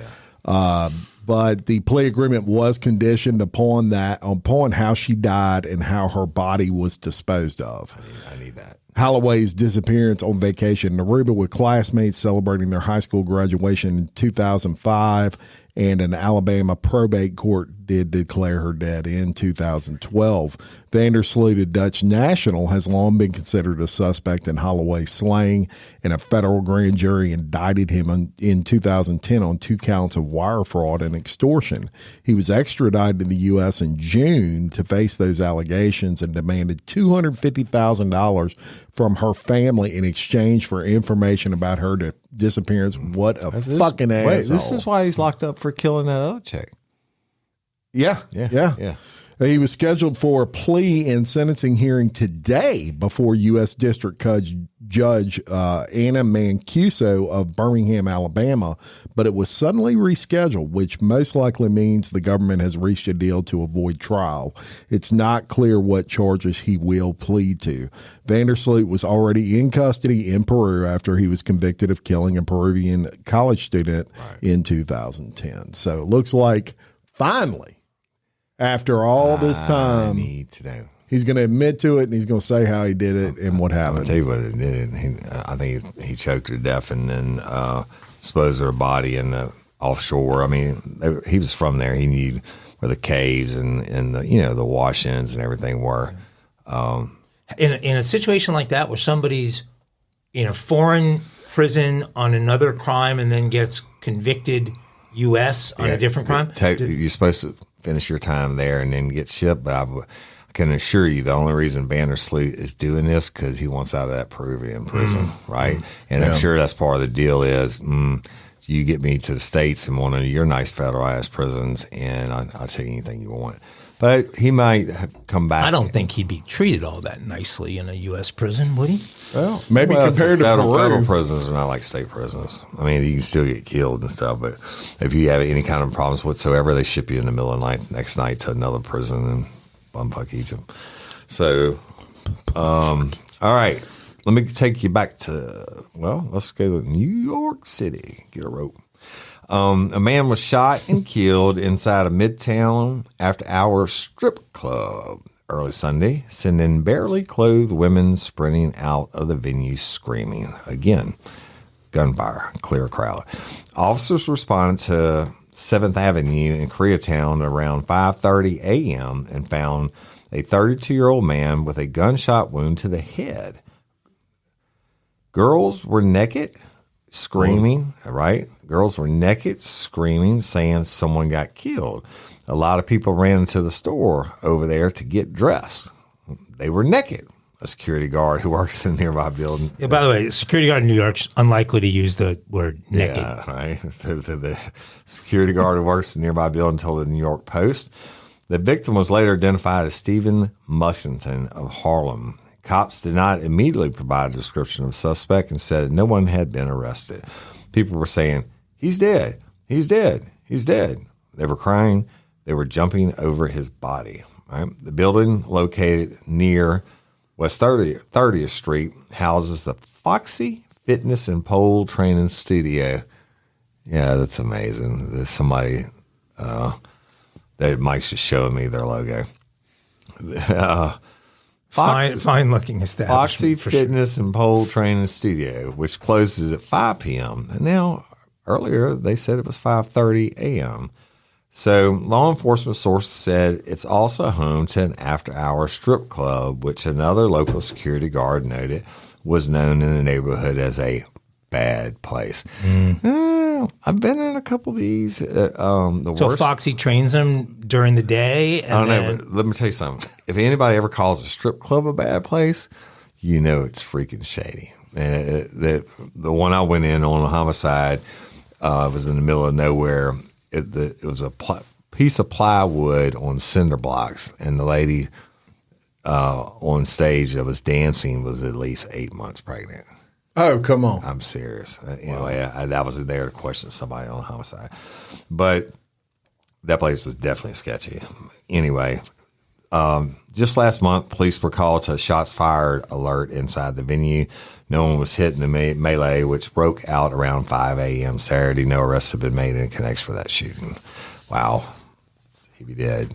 Yeah. But the plea agreement was conditioned upon how she died and how her body was disposed of. I need that. Holloway's disappearance on vacation in Aruba with classmates celebrating their high school graduation in 2005, and an Alabama probate court did declare her dead in 2012. Vandersloot, a Dutch national, has long been considered a suspect in Holloway's slaying, and a federal grand jury indicted him in 2010 on 2 counts of wire fraud and extortion. He was extradited to the U.S. in June to face those allegations and demanded $250,000 from her family in exchange for information about her disappearance. What a fucking asshole. Wait, this is why he's locked up for killing that other chick. Yeah. He was scheduled for a plea and sentencing hearing today before U.S. District Judge Anna Mancuso of Birmingham, Alabama, but it was suddenly rescheduled, which most likely means the government has reached a deal to avoid trial. It's not clear what charges he will plead to. Vandersloot was already in custody in Peru after he was convicted of killing a Peruvian college student in 2010. So it looks like finally, after all this time, I need to know. He's going to admit to it, and he's going to say how he did it and what happened. I'll tell you what it did. I think he choked her to death and then disposed of her body in the offshore. I mean, he was from there. He knew where the caves and the wash-ins and everything were. In a situation like that, where somebody's in a foreign prison on another crime and then gets convicted U.S. on a different crime, you're supposed to finish your time there and then get shipped. But I can assure you the only reason Vandersloot is doing this because he wants out of that Peruvian prison, right? And I'm sure that's part of the deal is you get me to the States in one of your nice federal-ass prisons and I'll take anything you want. But he might come back. I don't think he'd be treated all that nicely in a U.S. prison, would he? Well, maybe compared to Peru. Federal prisons are not like state prisons. I mean, you can still get killed and stuff, but if you have any kind of problems whatsoever, they ship you in the middle of the night, next night to another prison and bumfuck each of them. So, all right. Let me take you back to, let's go to New York City. Get a rope. A man was shot and killed inside a Midtown after-hour strip club early Sunday, sending barely clothed women sprinting out of the venue screaming. Again, gunfire, clear crowd. Officers responded to 7th Avenue in Koreatown around 5:30 a.m. and found a 32-year-old man with a gunshot wound to the head. Girls were naked, screaming, right? Girls were naked, screaming, saying someone got killed. A lot of people ran into the store over there to get dressed. They were naked. A security guard who works in a nearby building. Yeah, by the way, a security guard in New York's unlikely to use the word naked. Yeah, right. The security guard who works in a nearby building told the New York Post The victim was later identified as Stephen Mussington of Harlem. Cops did not immediately provide a description of the suspect and said no one had been arrested. People were saying, "He's dead. He's dead. He's dead." They were crying. They were jumping over his body. Right? The building located near West 30th Street houses the Foxy Fitness and Pole Training Studio. Yeah, that's amazing. There's somebody that Mike's just showing me their logo. Fine looking establishment. Foxy Fitness and Pole Training Studio, which closes at 5 p.m. And now, earlier, they said it was 5:30 a.m. So law enforcement sources said it's also home to an after-hour strip club, which another local security guard noted was known in the neighborhood as a bad place. I've been in a couple of these. So worst. Foxy trains them during the day? And I don't know. But let me tell you something. If anybody ever calls a strip club a bad place, you know it's freaking shady. The one I went in on a homicide was in the middle of nowhere. It was a piece of plywood on cinder blocks, and the lady on stage that was dancing was at least 8 months pregnant. Oh, come on. I'm serious. Anyway, I was there to question somebody on a homicide. But that place was definitely sketchy. Anyway, just last month, police were called to a shots fired alert inside the venue. No one was hit in the melee, which broke out around 5 a.m. Saturday. No arrests have been made in connection with that shooting. Wow. He be dead.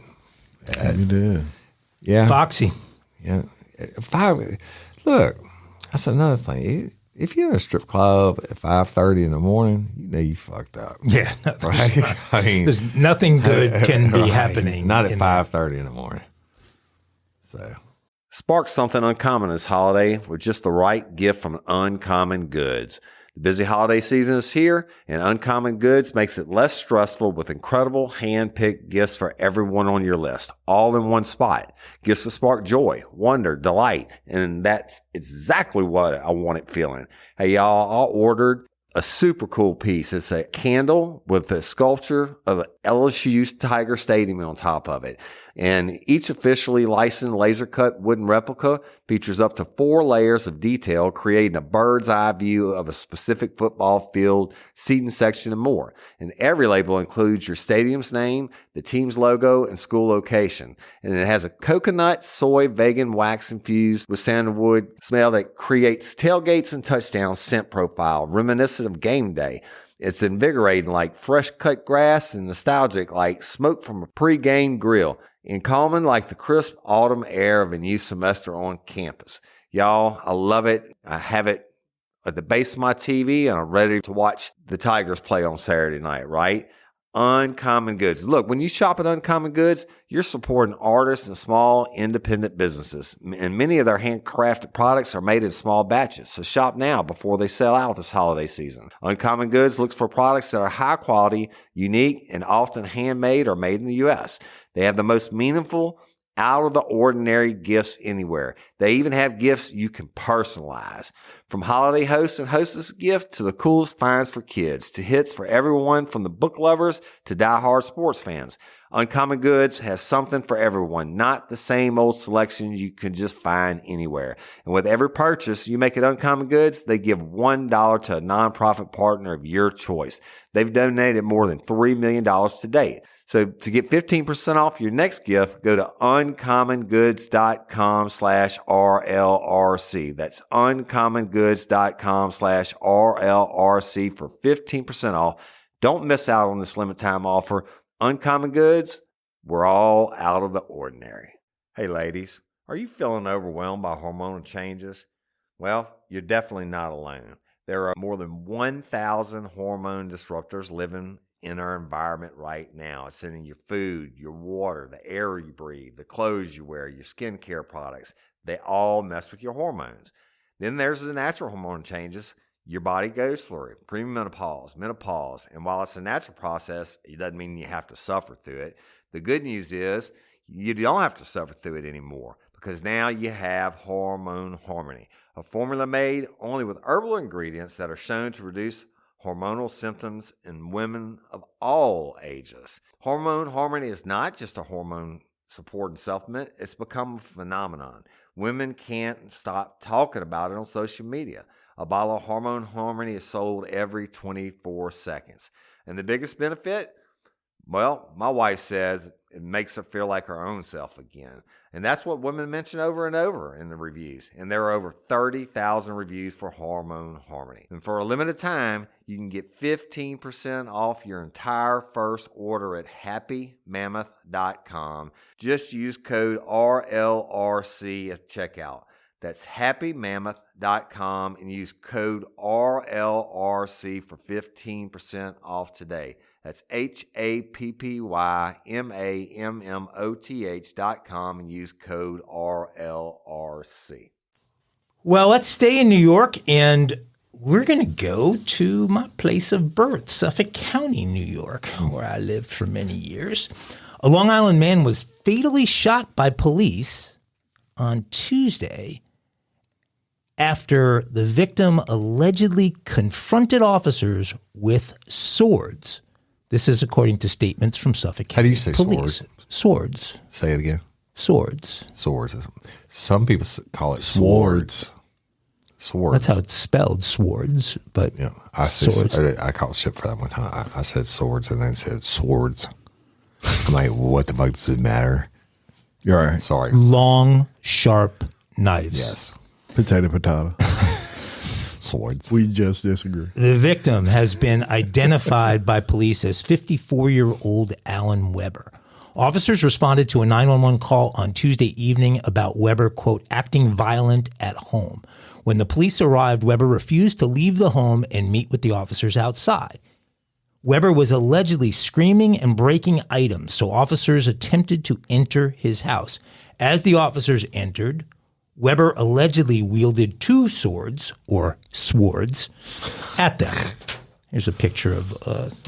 He did. Yeah. Foxy. Yeah. Look, that's another thing. If you're in a strip club at 5:30 in the morning, you know you fucked up. Yeah. Right? I mean, there's nothing good can be happening. Not at 5:30 in the morning. So. Spark something uncommon this holiday with just the right gift from Uncommon Goods. The busy holiday season is here, and Uncommon Goods makes it less stressful with incredible hand-picked gifts for everyone on your list, all in one spot. Gifts to spark joy, wonder, delight, and that's exactly what I wanted feeling. Hey, y'all, I ordered a super cool piece. It's a candle with a sculpture of LSU's Tiger Stadium on top of it. And each officially licensed laser cut wooden replica features up to 4 layers of detail, creating a bird's eye view of a specific football field, seating section, and more. And every label includes your stadium's name, the team's logo, and school location. And it has a coconut, soy, vegan wax infused with sandalwood smell that creates tailgates and touchdowns scent profile, reminiscent of game day. It's invigorating like fresh cut grass and nostalgic like smoke from a pre-game grill. And calming like the crisp autumn air of a new semester on campus. Y'all, I love it. I have it at the base of my TV, and I'm ready to watch the Tigers play on Saturday night, right? Uncommon Goods. Look, when you shop at Uncommon Goods, you're supporting artists and small independent businesses. And many of their handcrafted products are made in small batches. So shop now before they sell out this holiday season. Uncommon Goods looks for products that are high quality, unique, and often handmade or made in the U.S. They have the most meaningful, out of the ordinary gifts anywhere. They even have gifts you can personalize. From holiday hosts and hostess gift to the coolest finds for kids to hits for everyone from the book lovers to diehard sports fans. Uncommon Goods has something for everyone, not the same old selections you can just find anywhere. And with every purchase you make at Uncommon Goods, they give $1 to a nonprofit partner of your choice. They've donated more than $3 million to date. So to get 15% off your next gift, go to uncommongoods.com/RLRC. That's uncommongoods.com/RLRC for 15% off. Don't miss out on this limited time offer. Uncommon Goods, we're all out of the ordinary. Hey ladies, are you feeling overwhelmed by hormonal changes? Well, you're definitely not alone. There are more than 1,000 hormone disruptors living in our environment right now. It's in your food, your water, the air you breathe, the clothes you wear, your skincare products. They all mess with your hormones. Then there's the natural hormone changes your body goes through. Premenopause, menopause. And while it's a natural process, it doesn't mean you have to suffer through it. The good news is you don't have to suffer through it anymore because now you have Hormone Harmony, a formula made only with herbal ingredients that are shown to reduce hormonal symptoms in women of all ages. Hormone harmony is not just a hormone support and supplement. It's become a phenomenon. Women can't stop talking about it on social media. A bottle of Hormone Harmony is sold every 24 seconds. And the biggest benefit? Well, my wife says it makes her feel like her own self again. And that's what women mention over and over in the reviews. And there are over 30,000 reviews for Hormone Harmony. And for a limited time, you can get 15% off your entire first order at happymammoth.com. Just use code RLRC at checkout. That's happymammoth.com and use code RLRC for 15% off today. That's happymammoth.com and use code RLRC. Well, let's stay in New York, and we're going to go to my place of birth, Suffolk County, New York, where I lived for many years. A Long Island man was fatally shot by police on Tuesday after the victim allegedly confronted officers with swords. This is according to statements from Suffolk County How do you say police. sword? Swords. Say it again. Swords. Swords. Some people call it Swords. Swords. That's how it's spelled, swords. But Yeah, I swords. I called shit for that one time. I said swords and then said swords. I'm like, what the fuck does it matter? You're all right. Sorry. Long, sharp knives. Yes. Potato. Swords. We just disagree. The victim has been identified by police as 54-year-old Alan Weber. Officers responded to a 911 call on Tuesday evening about Weber, quote, acting violent at home. When the police arrived, Weber refused to leave the home and meet with the officers outside. Weber was allegedly screaming and breaking items, so officers attempted to enter his house. As the officers entered, Weber allegedly wielded two swords, or swords, at them. Here's a picture of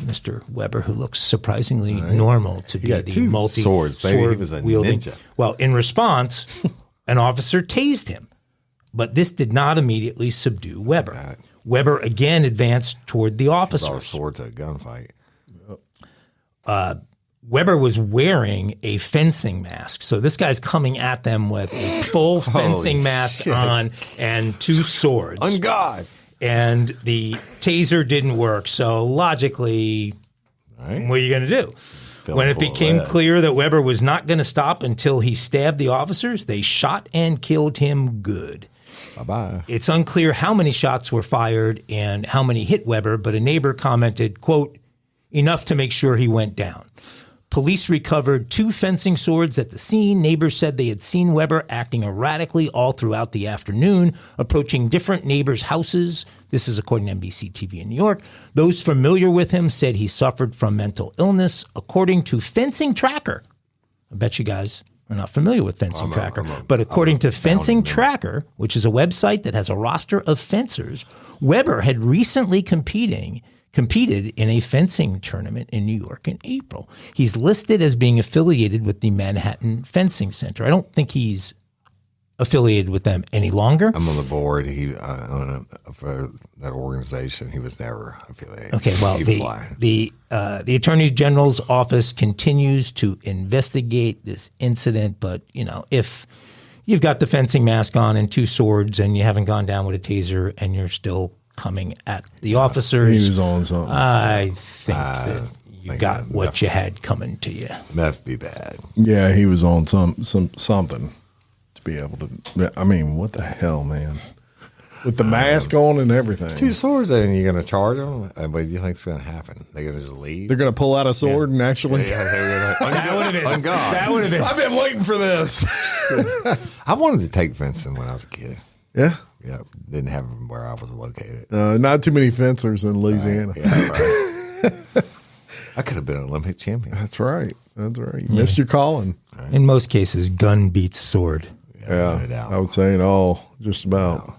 Mr. Weber, who looks surprisingly normal to be the swords, baby. He was a ninja. Well, in response, an officer tased him, but this did not immediately subdue Weber. Right. Weber again advanced toward the All officers. swords at a gunfight. Weber was wearing a fencing mask. So this guy's coming at them with a full fencing mask shit. on and two swords. On God. And the taser didn't work. So logically, Right. what are you going to do? When it became clear that Weber was not going to stop until he stabbed the officers, they shot and killed him good. Bye-bye. It's unclear how many shots were fired and how many hit Weber, but a neighbor commented, quote, enough to make sure he went down. Police recovered two fencing swords at the scene. Neighbors said they had seen Weber acting erratically all throughout the afternoon, approaching different neighbors' houses. This is according to NBC TV in New York. Those familiar with him said he suffered from mental illness. According to Fencing Tracker, I bet you guys are not familiar with Fencing Tracker, but according to Fencing Tracker, which is a website that has a roster of fencers, Weber had recently competed in a fencing tournament in New York in April. He's listed as being affiliated with the Manhattan Fencing Center. I don't think he's affiliated with them any longer. I'm on the board. For that organization, he was never affiliated. Okay, well, he was lying. the Attorney General's office continues to investigate this incident, but if you've got the fencing mask on and two swords and you haven't gone down with a taser and you're still coming at the officers, He was on something. I think that you got what you had coming to you. That'd be bad. Yeah, he was on something to be able to. I mean, what the hell, man? With the mask on and everything. Two swords, and you're going to charge them? What do you think's going to happen? They're going to just leave? They're going to pull out a sword and actually. That would have been. On God. That would have been. I've been waiting for this. I wanted to take fencing when I was a kid. Yeah. Yeah, didn't have them where I was located. Not too many fencers in Louisiana. Yeah, right. I could have been an Olympic champion. That's right. You missed your calling. In most cases, gun beats sword. Yeah, no doubt. I would say it all, just about.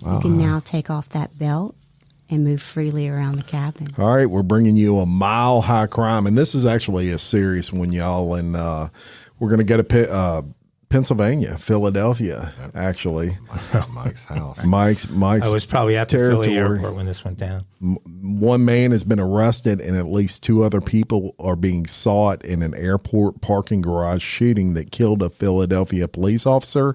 You can now take off that belt and move freely around the cabin. All right, we're bringing you a Mile High Crime, and this is actually a serious one, y'all. And we're going to get a Pennsylvania, Philadelphia, actually. Mike's house. Mike's I was probably at the territory. Philly airport when this went down. One man has been arrested, and at least 2 other people are being sought in an airport parking garage shooting that killed a Philadelphia police officer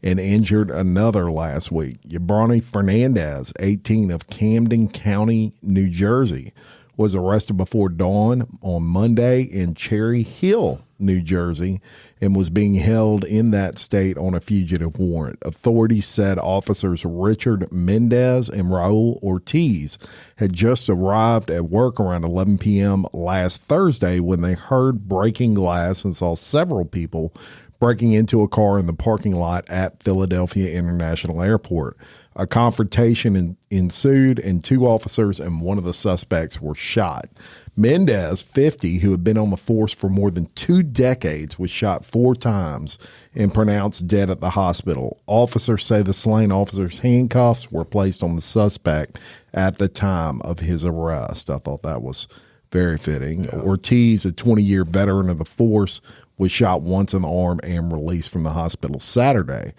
and injured another last week. Yabrani Fernandez, 18, of Camden County, New Jersey, was arrested before dawn on Monday in Cherry Hill, New Jersey, and was being held in that state on a fugitive warrant. Authorities said officers Richard Mendez and Raul Ortiz had just arrived at work around 11 p.m. last Thursday when they heard breaking glass and saw several people breaking into a car in the parking lot at Philadelphia International Airport. A confrontation ensued, and 2 officers and one of the suspects were shot. Mendez, 50, who had been on the force for more than 2 decades, was shot 4 times and pronounced dead at the hospital. Officers say the slain officer's handcuffs were placed on the suspect at the time of his arrest. I thought that was very fitting. Yeah. Ortiz, a 20-year veteran of the force, was shot once in the arm and released from the hospital Saturday.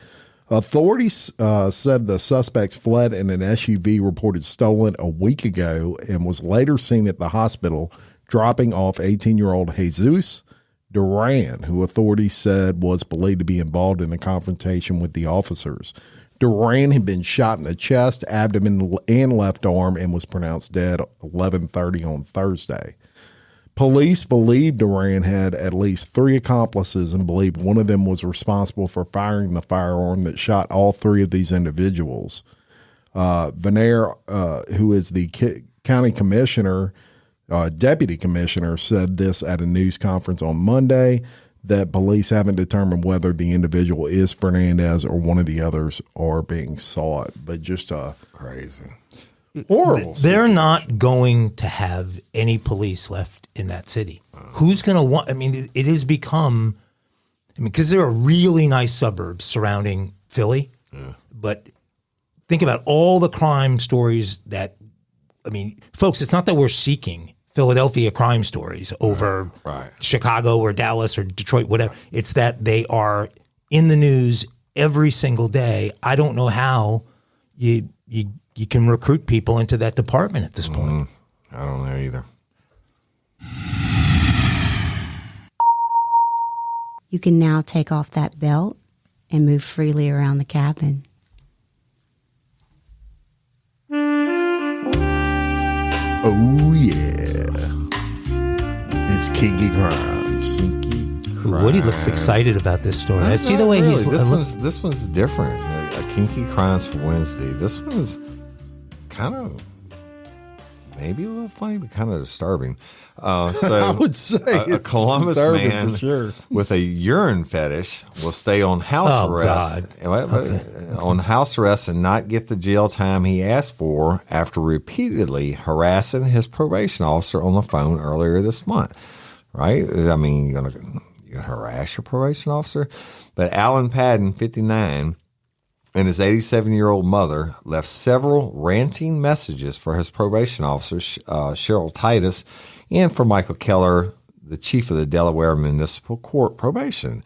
Authorities said the suspects fled in an SUV reported stolen a week ago and was later seen at the hospital dropping off 18-year-old Jesus Duran, who authorities said was believed to be involved in the confrontation with the officers. Duran had been shot in the chest, abdomen, and left arm and was pronounced dead 11:30 on Thursday. Police believe Duran had at least 3 accomplices and believe one of them was responsible for firing the firearm that shot all 3 of these individuals. Venaire, who is the county commissioner, deputy commissioner, said this at a news conference on Monday, that police haven't determined whether the individual is Fernandez or one of the others are being sought. But just crazy. Horrible. They're not going to have any police left in that city. Who's going to want? I mean, it has become. I mean, because there are really nice suburbs surrounding Philly, but think about all the crime stories that. I mean, folks, it's not that we're seeking Philadelphia crime stories over Chicago or Dallas or Detroit, whatever. It's that they are in the news every single day. I don't know how you can recruit people into that department at this point. I don't know either. You can now take off that belt and move freely around the cabin. Oh, yeah. It's Kinky Crimes. Woody looks excited about this story. I see the way really. he's... This one's different. A Kinky Crimes for Wednesday. This one's kind of maybe a little funny, but kind of disturbing. So I would say a Columbus man for sure. with a urine fetish will stay on house arrest. On house arrest and not get the jail time he asked for after repeatedly harassing his probation officer on the phone earlier this month. Right? I mean, you're gonna harass your probation officer? But Alan Padden, 59, and his 87-year-old mother left several ranting messages for his probation officer, Cheryl Titus, and for Michael Keller, the chief of the Delaware Municipal Court probation.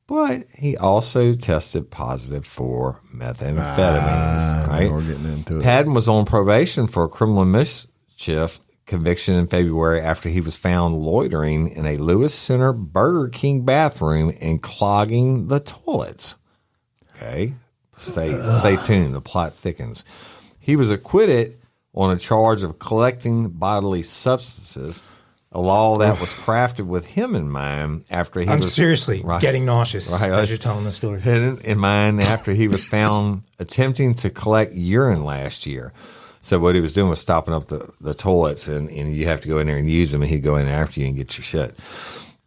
But he also tested positive for methamphetamines. Right? We're getting into it. Padden was on probation for a criminal mischief conviction in February after he was found loitering in a Lewis Center Burger King bathroom and clogging the toilets. Okay. Stay tuned. The plot thickens. He was acquitted on a charge of collecting bodily substances, a law that was crafted with him in mind after he was seriously getting nauseous as you're telling the story. In mind after he was found attempting to collect urine last year. So what he was doing was stopping up the toilets, and you have to go in there and use them, and he'd go in after you and get your shit.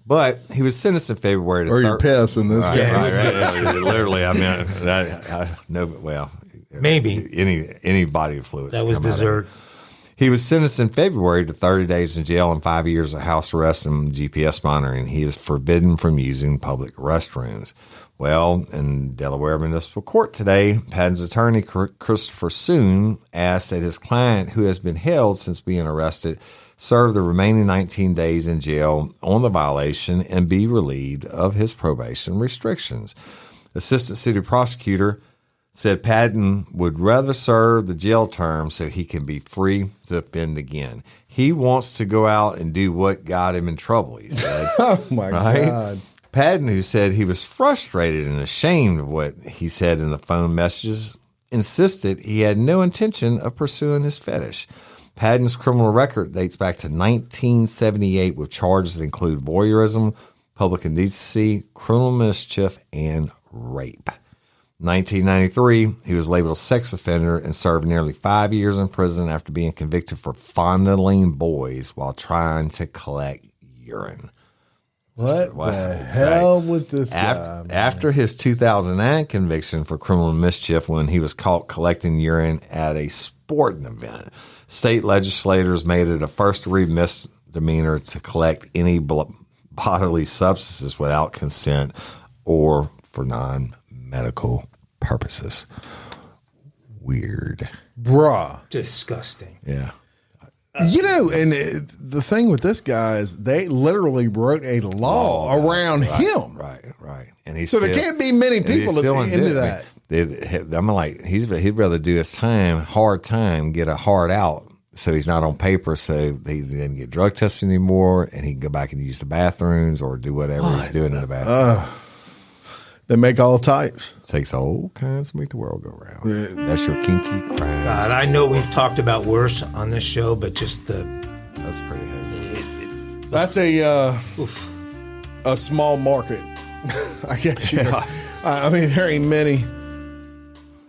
But he was sentenced in February. Or your piss in this case. Right. Literally, I mean, I know. Well, maybe any body fluids. That was dessert. He was sentenced in February to 30 days in jail and 5 years of house arrest and GPS monitoring. He is forbidden from using public restrooms. Well, in Delaware Municipal Court today, Patton's attorney, Christopher Soon, asked that his client, who has been held since being arrested, serve the remaining 19 days in jail on the violation and be relieved of his probation restrictions. Assistant City Prosecutor said Patton would rather serve the jail term so he can be free to offend again. He wants to go out and do what got him in trouble, he said. Oh, my God. Patton, who said he was frustrated and ashamed of what he said in the phone messages, insisted he had no intention of pursuing his fetish. Patton's criminal record dates back to 1978 with charges that include voyeurism, public indecency, criminal mischief, and rape. 1993, he was labeled a sex offender and served nearly 5 years in prison after being convicted for fondling boys while trying to collect urine. What the hell with this guy? After his 2009 conviction for criminal mischief when he was caught collecting urine at a sporting event, state legislators made it a first-degree misdemeanor to collect any bodily substances without consent or for non-medical purposes. Weird. Bruh. Disgusting. Yeah. You know, and the thing with this guy is they literally wrote a law around him. Right. And he's so there can't be many people into that. I'm like, he'd rather do his time, hard time, get a hard out, so he's not on paper, so he didn't get drug tested anymore, and he can go back and use the bathrooms or do whatever he's doing in the bathroom. They make all types. Takes all kinds to make the world go round. Yeah. That's your Kinky Crimes. God, I know we've talked about worse on this show, but just that's pretty heavy. That's a small market, I guess. I mean, there ain't many.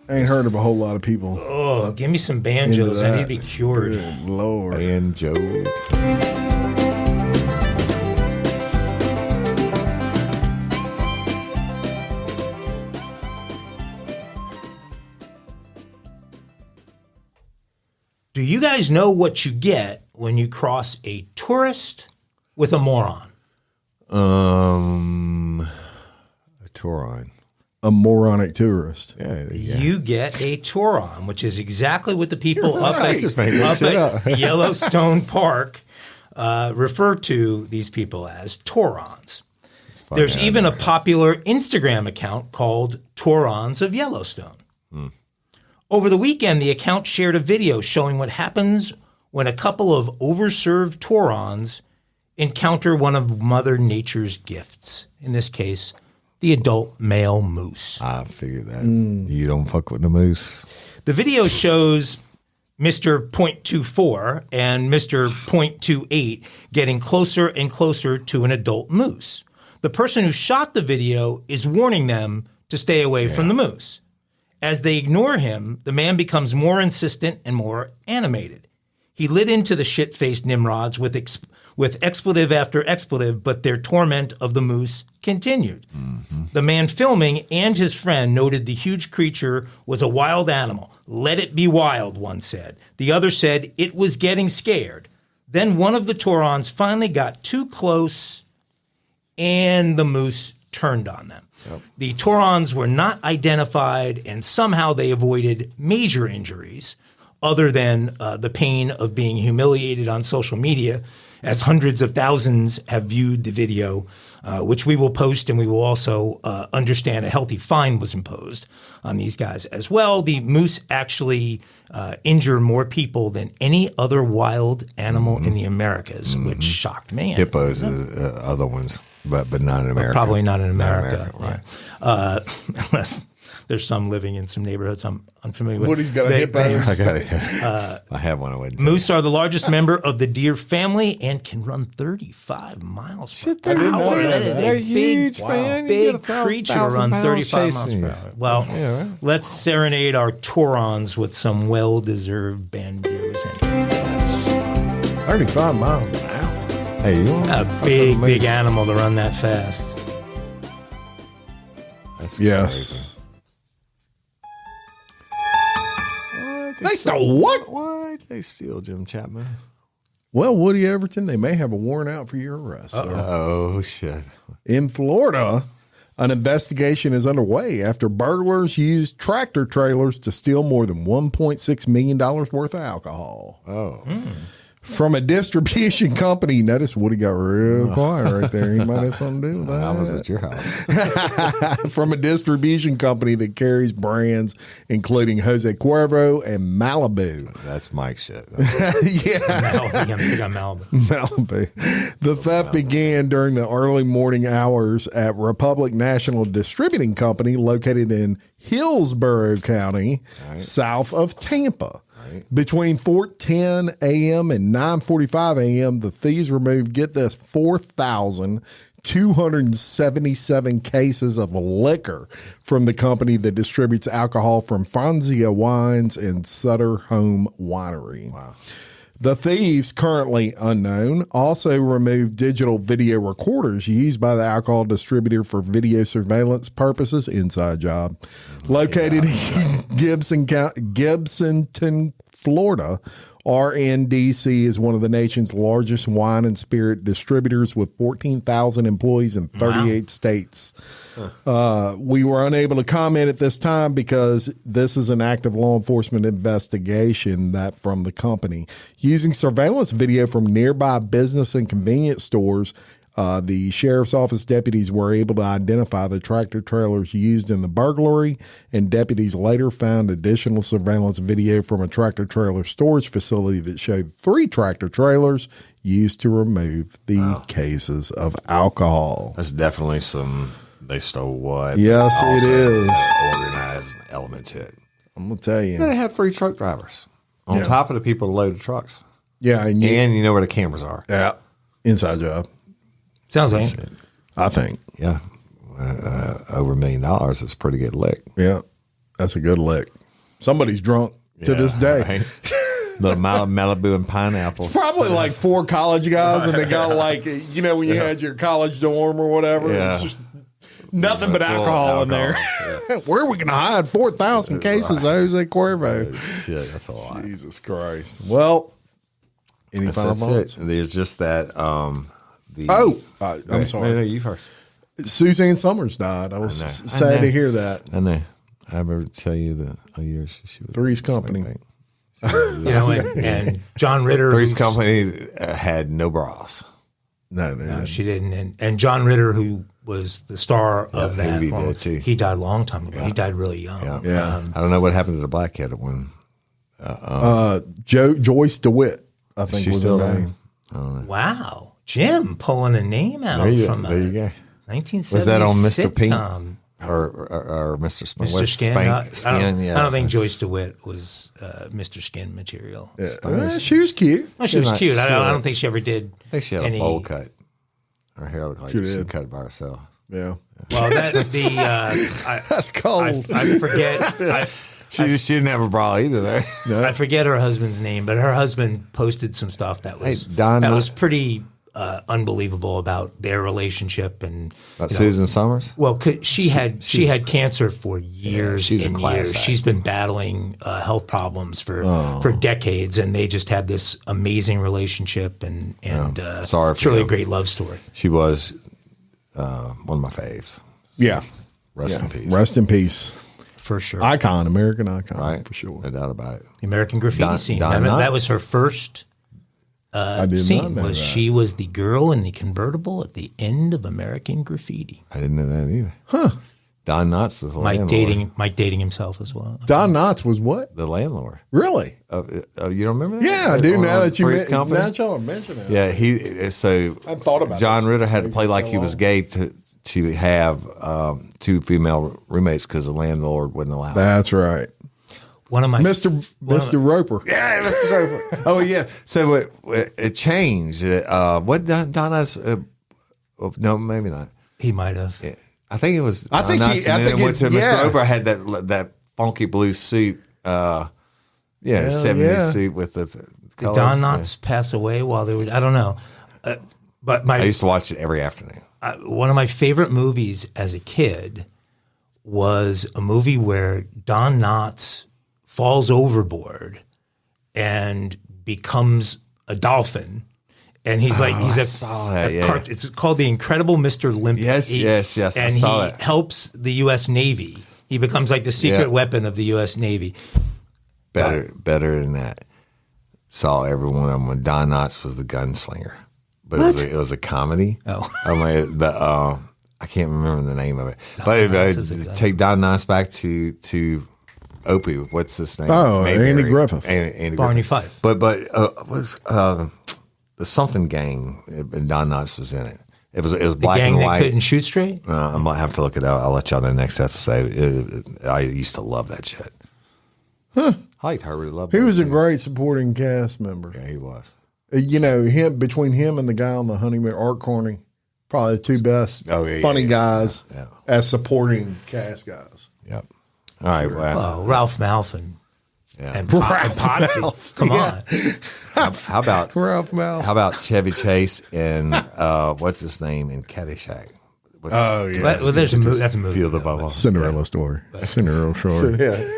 I ain't heard of a whole lot of people. Oh, give me some banjos. I need to be cured. Good Lord. Banjo. Do you guys know what you get when you cross a tourist with a moron? A Touron. A moronic tourist. Yeah. You get a Touron, which is exactly what the people up at Yellowstone Park refer to these people as Tourons. There's even a popular Instagram account called Tourons of Yellowstone. Over the weekend, the account shared a video showing what happens when a couple of overserved Tourons encounter one of Mother Nature's gifts. In this case, the adult male moose. I figured that. You don't fuck with the moose. The video shows Mr. .24 and Mr. .28 getting closer and closer to an adult moose. The person who shot the video is warning them to stay away from the moose. As they ignore him, the man becomes more insistent and more animated. He lit into the shit-faced Nimrods with expletive after expletive, but their torment of the moose continued. The man filming and his friend noted the huge creature was a wild animal. Let it be wild, one said. The other said it was getting scared. Then one of the Tourons finally got too close, and the moose turned on them. The Tourons were not identified, and somehow they avoided major injuries other than the pain of being humiliated on social media, as hundreds of thousands have viewed the video, which we will post, and we will also understand a healthy fine was imposed on these guys as well. The moose actually injure more people than any other wild animal in the Americas, which shocked me. Hippos are other ones. But not in America. Probably not in America. Right. Yeah. Unless there's some living in some neighborhoods I'm unfamiliar with. Woody's got a hippo. I got it. I have one. I wouldn't. Moose are the largest member of the deer family and can run 35 miles per hour. They're huge, man. Big creature to run 35 miles per hour. Well, let's serenade our Tourons with some well-deserved banjos and 35 miles an hour. Hey, you want a big animal to run that fast. That's yes. They stole what? Why? Why did they steal Jim Chapman? Well, Woody Overton, they may have a warrant out for your arrest. Sir. Oh, shit. In Florida, an investigation is underway after burglars used tractor trailers to steal more than $1.6 million worth of alcohol. Oh. From a distribution company. Notice Woody got real quiet right there. He might have something to do with that. I was at your house. From a distribution company that carries brands including Jose Cuervo and Malibu. That's Mike's shit. Yeah. Malibu. Malibu. The theft began during the early morning hours at Republic National Distributing Company located in Hillsborough County, south of Tampa. Between 4:10 a.m. and 9:45 a.m., the thieves removed, get this, 4,277 cases of liquor from the company that distributes alcohol from Franzia Wines and Sutter Home Winery. Wow. The thieves, currently unknown, also removed digital video recorders used by the alcohol distributor for video surveillance purposes. Inside job. Located in Gibsonton, Florida, RNDC is one of the nation's largest wine and spirit distributors with 14,000 employees in 38 states. We were unable to comment at this time because this is an active law enforcement investigation that from the company. Using surveillance video from nearby business and convenience stores, the sheriff's office deputies were able to identify the tractor trailers used in the burglary, and deputies later found additional surveillance video from a tractor trailer storage facility that showed 3 tractor trailers used to remove the cases of alcohol. That's definitely they stole what? Yes, it is. Organized element to it. I'm going to tell you. They had 3 truck drivers on top of the people that loaded trucks. Yeah. And you know where the cameras are. Yeah. Inside job. Sounds like it. I think. Yeah. Over $1 million is a pretty good lick. Yeah. That's a good lick. Somebody's drunk to this day. Right? The Malibu and pineapple. It's probably like 4 college guys, and they got like, you know, when you had your college dorm or whatever. Yeah. It's just nothing but alcohol in there. Yeah. Where are we going to hide 4,000 cases of Jose Cuervo? Shit, that's a lot. Jesus Christ. Well, any final thoughts? There's just that. I'm sorry. No, you first. Suzanne Summers died. I was sad to hear that. I know. I remember to tell you she was Three's Company. And John Ritter. Three's Company had no bras. No, she didn't. And John Ritter, who was the star of that, he died a long time ago. He died really young. Yeah. I don't know what happened to the black kid when. Joyce DeWitt, I think she's was still her there. name. I don't know. Wow, Jim pulling a name out from there you go. 1970s. Was that on Mr. Pink sitcom. or Mr. Skin? Mr. Skin? I don't think That's- Joyce DeWitt was Mr. Skin material. Yeah. She was cute. Well, she was not- cute. I she- don't think she ever did. I think she had any, a bowl cut. Her hair looked like She she did. cut it by herself. Yeah. Well, that's the. That's cold. I forget. She didn't have a bra either, though. I forget her husband's name, but her husband posted some stuff that was was pretty unbelievable about their relationship and Susan Summers. Well, she had cancer for years she's a and class years. act. She's been battling health problems for decades, and they just had this amazing relationship and Sorry it's for really a him. great love story. She was one of my faves. Yeah. Rest in peace. Rest in peace. For sure. American icon, Right, for sure. No doubt about it. The American Graffiti scene. That was her first scene. not know that. She was the girl in the convertible at the end of American Graffiti. I didn't know that either. Huh. Don Knotts was the landlord. Mike dating himself as well. Don Knotts was what? The landlord. Really? You don't remember that? Yeah, I do. Now that you Three's Company? now y'all mention it. Yeah, I thought about John that. Ritter had to Maybe play like so he was long. gay to have 2 female roommates because the landlord wouldn't allow it. That's right. One of my Mr. Roper. Yeah, Mr. Roper. Oh, yeah. So it changed. What Donna's? No, maybe not. He might have. I think it was. I think Donna's, he- I and then think it went it- to yeah. Mr. Roper had that funky blue suit. 70s suit with the Did colors. Don Knotts pass away while they were? I don't know. But I used to watch it every afternoon. one of my favorite movies as a kid was a movie where Don Knotts falls overboard and becomes a dolphin. And he's like, he's saw that, yeah. It's called The Incredible Mr. Limp. Yes. And I saw he that. helps the U.S. Navy. He becomes like the secret weapon of the U.S. Navy. Better than that. Saw every one of them when Don Knotts was the gunslinger. But it was a comedy. Oh. I can't remember the name of it. But take Don Knotts back to Opie. What's his name? Oh, Mayberry. Andy Griffith. Andy Barney Griffith. Fife. But was the something gang, and Don Knotts was in it. It was black gang and that white. couldn't shoot straight? I might have to look it up. I'll let y'all know next episode. I used to love that shit. Huh. I liked Herbert. Loved He was a too. great supporting cast member. Yeah, he was. You know, between him and the guy on the Honeymoon, Art Corney, probably the two best funny guys as supporting cast guys. Yep. All right. Well, Ralph Malphin. yeah. And Potsy. Come on. How about Ralph Malphin. How about Chevy Chase and what's his name in Caddyshack? Oh, yeah. Well, that's a movie. Feel the though, bubble. Cinderella story. Cinderella story. Yeah.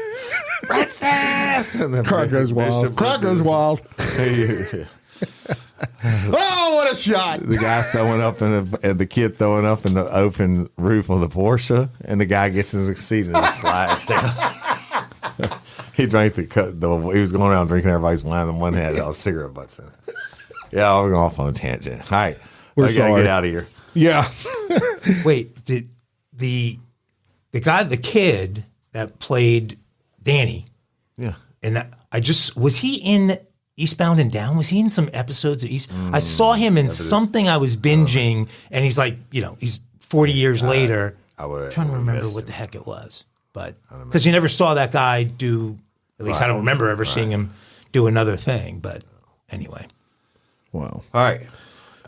Rat's ass. And then Crowd goes wild. Bishop Crowd goes wild. Oh, what a shot. The guy throwing up and the kid throwing up in the open roof of the Porsche, and the guy gets in the seat and just slides down. He drank he was going around drinking everybody's wine, and one had all cigarette butts in it. Yeah, we're going off on a tangent. All right. I got to sorry. get out of here. Yeah. Wait, the guy, the kid that played Danny, Yeah. and was he in Eastbound and Down? Was he in some episodes of East? I saw him in something I was binging, and he's like, he's 40 years later. I'm trying to remember what the heck it was, but because you never saw that guy do. At least I don't remember ever seeing him do another thing. But anyway, Wow. All right.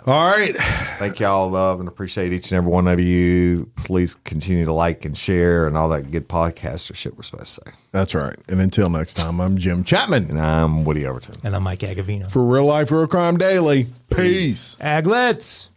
All right. Thank y'all. Love and appreciate each and every one of you. Please continue to like and share and all that good podcaster shit we're supposed to say. That's right. And until next time, I'm Jim Chapman. And I'm Woody Overton. and I'm Mike Agovino. For Real Life, Real Crime Daily. Peace. Aglets.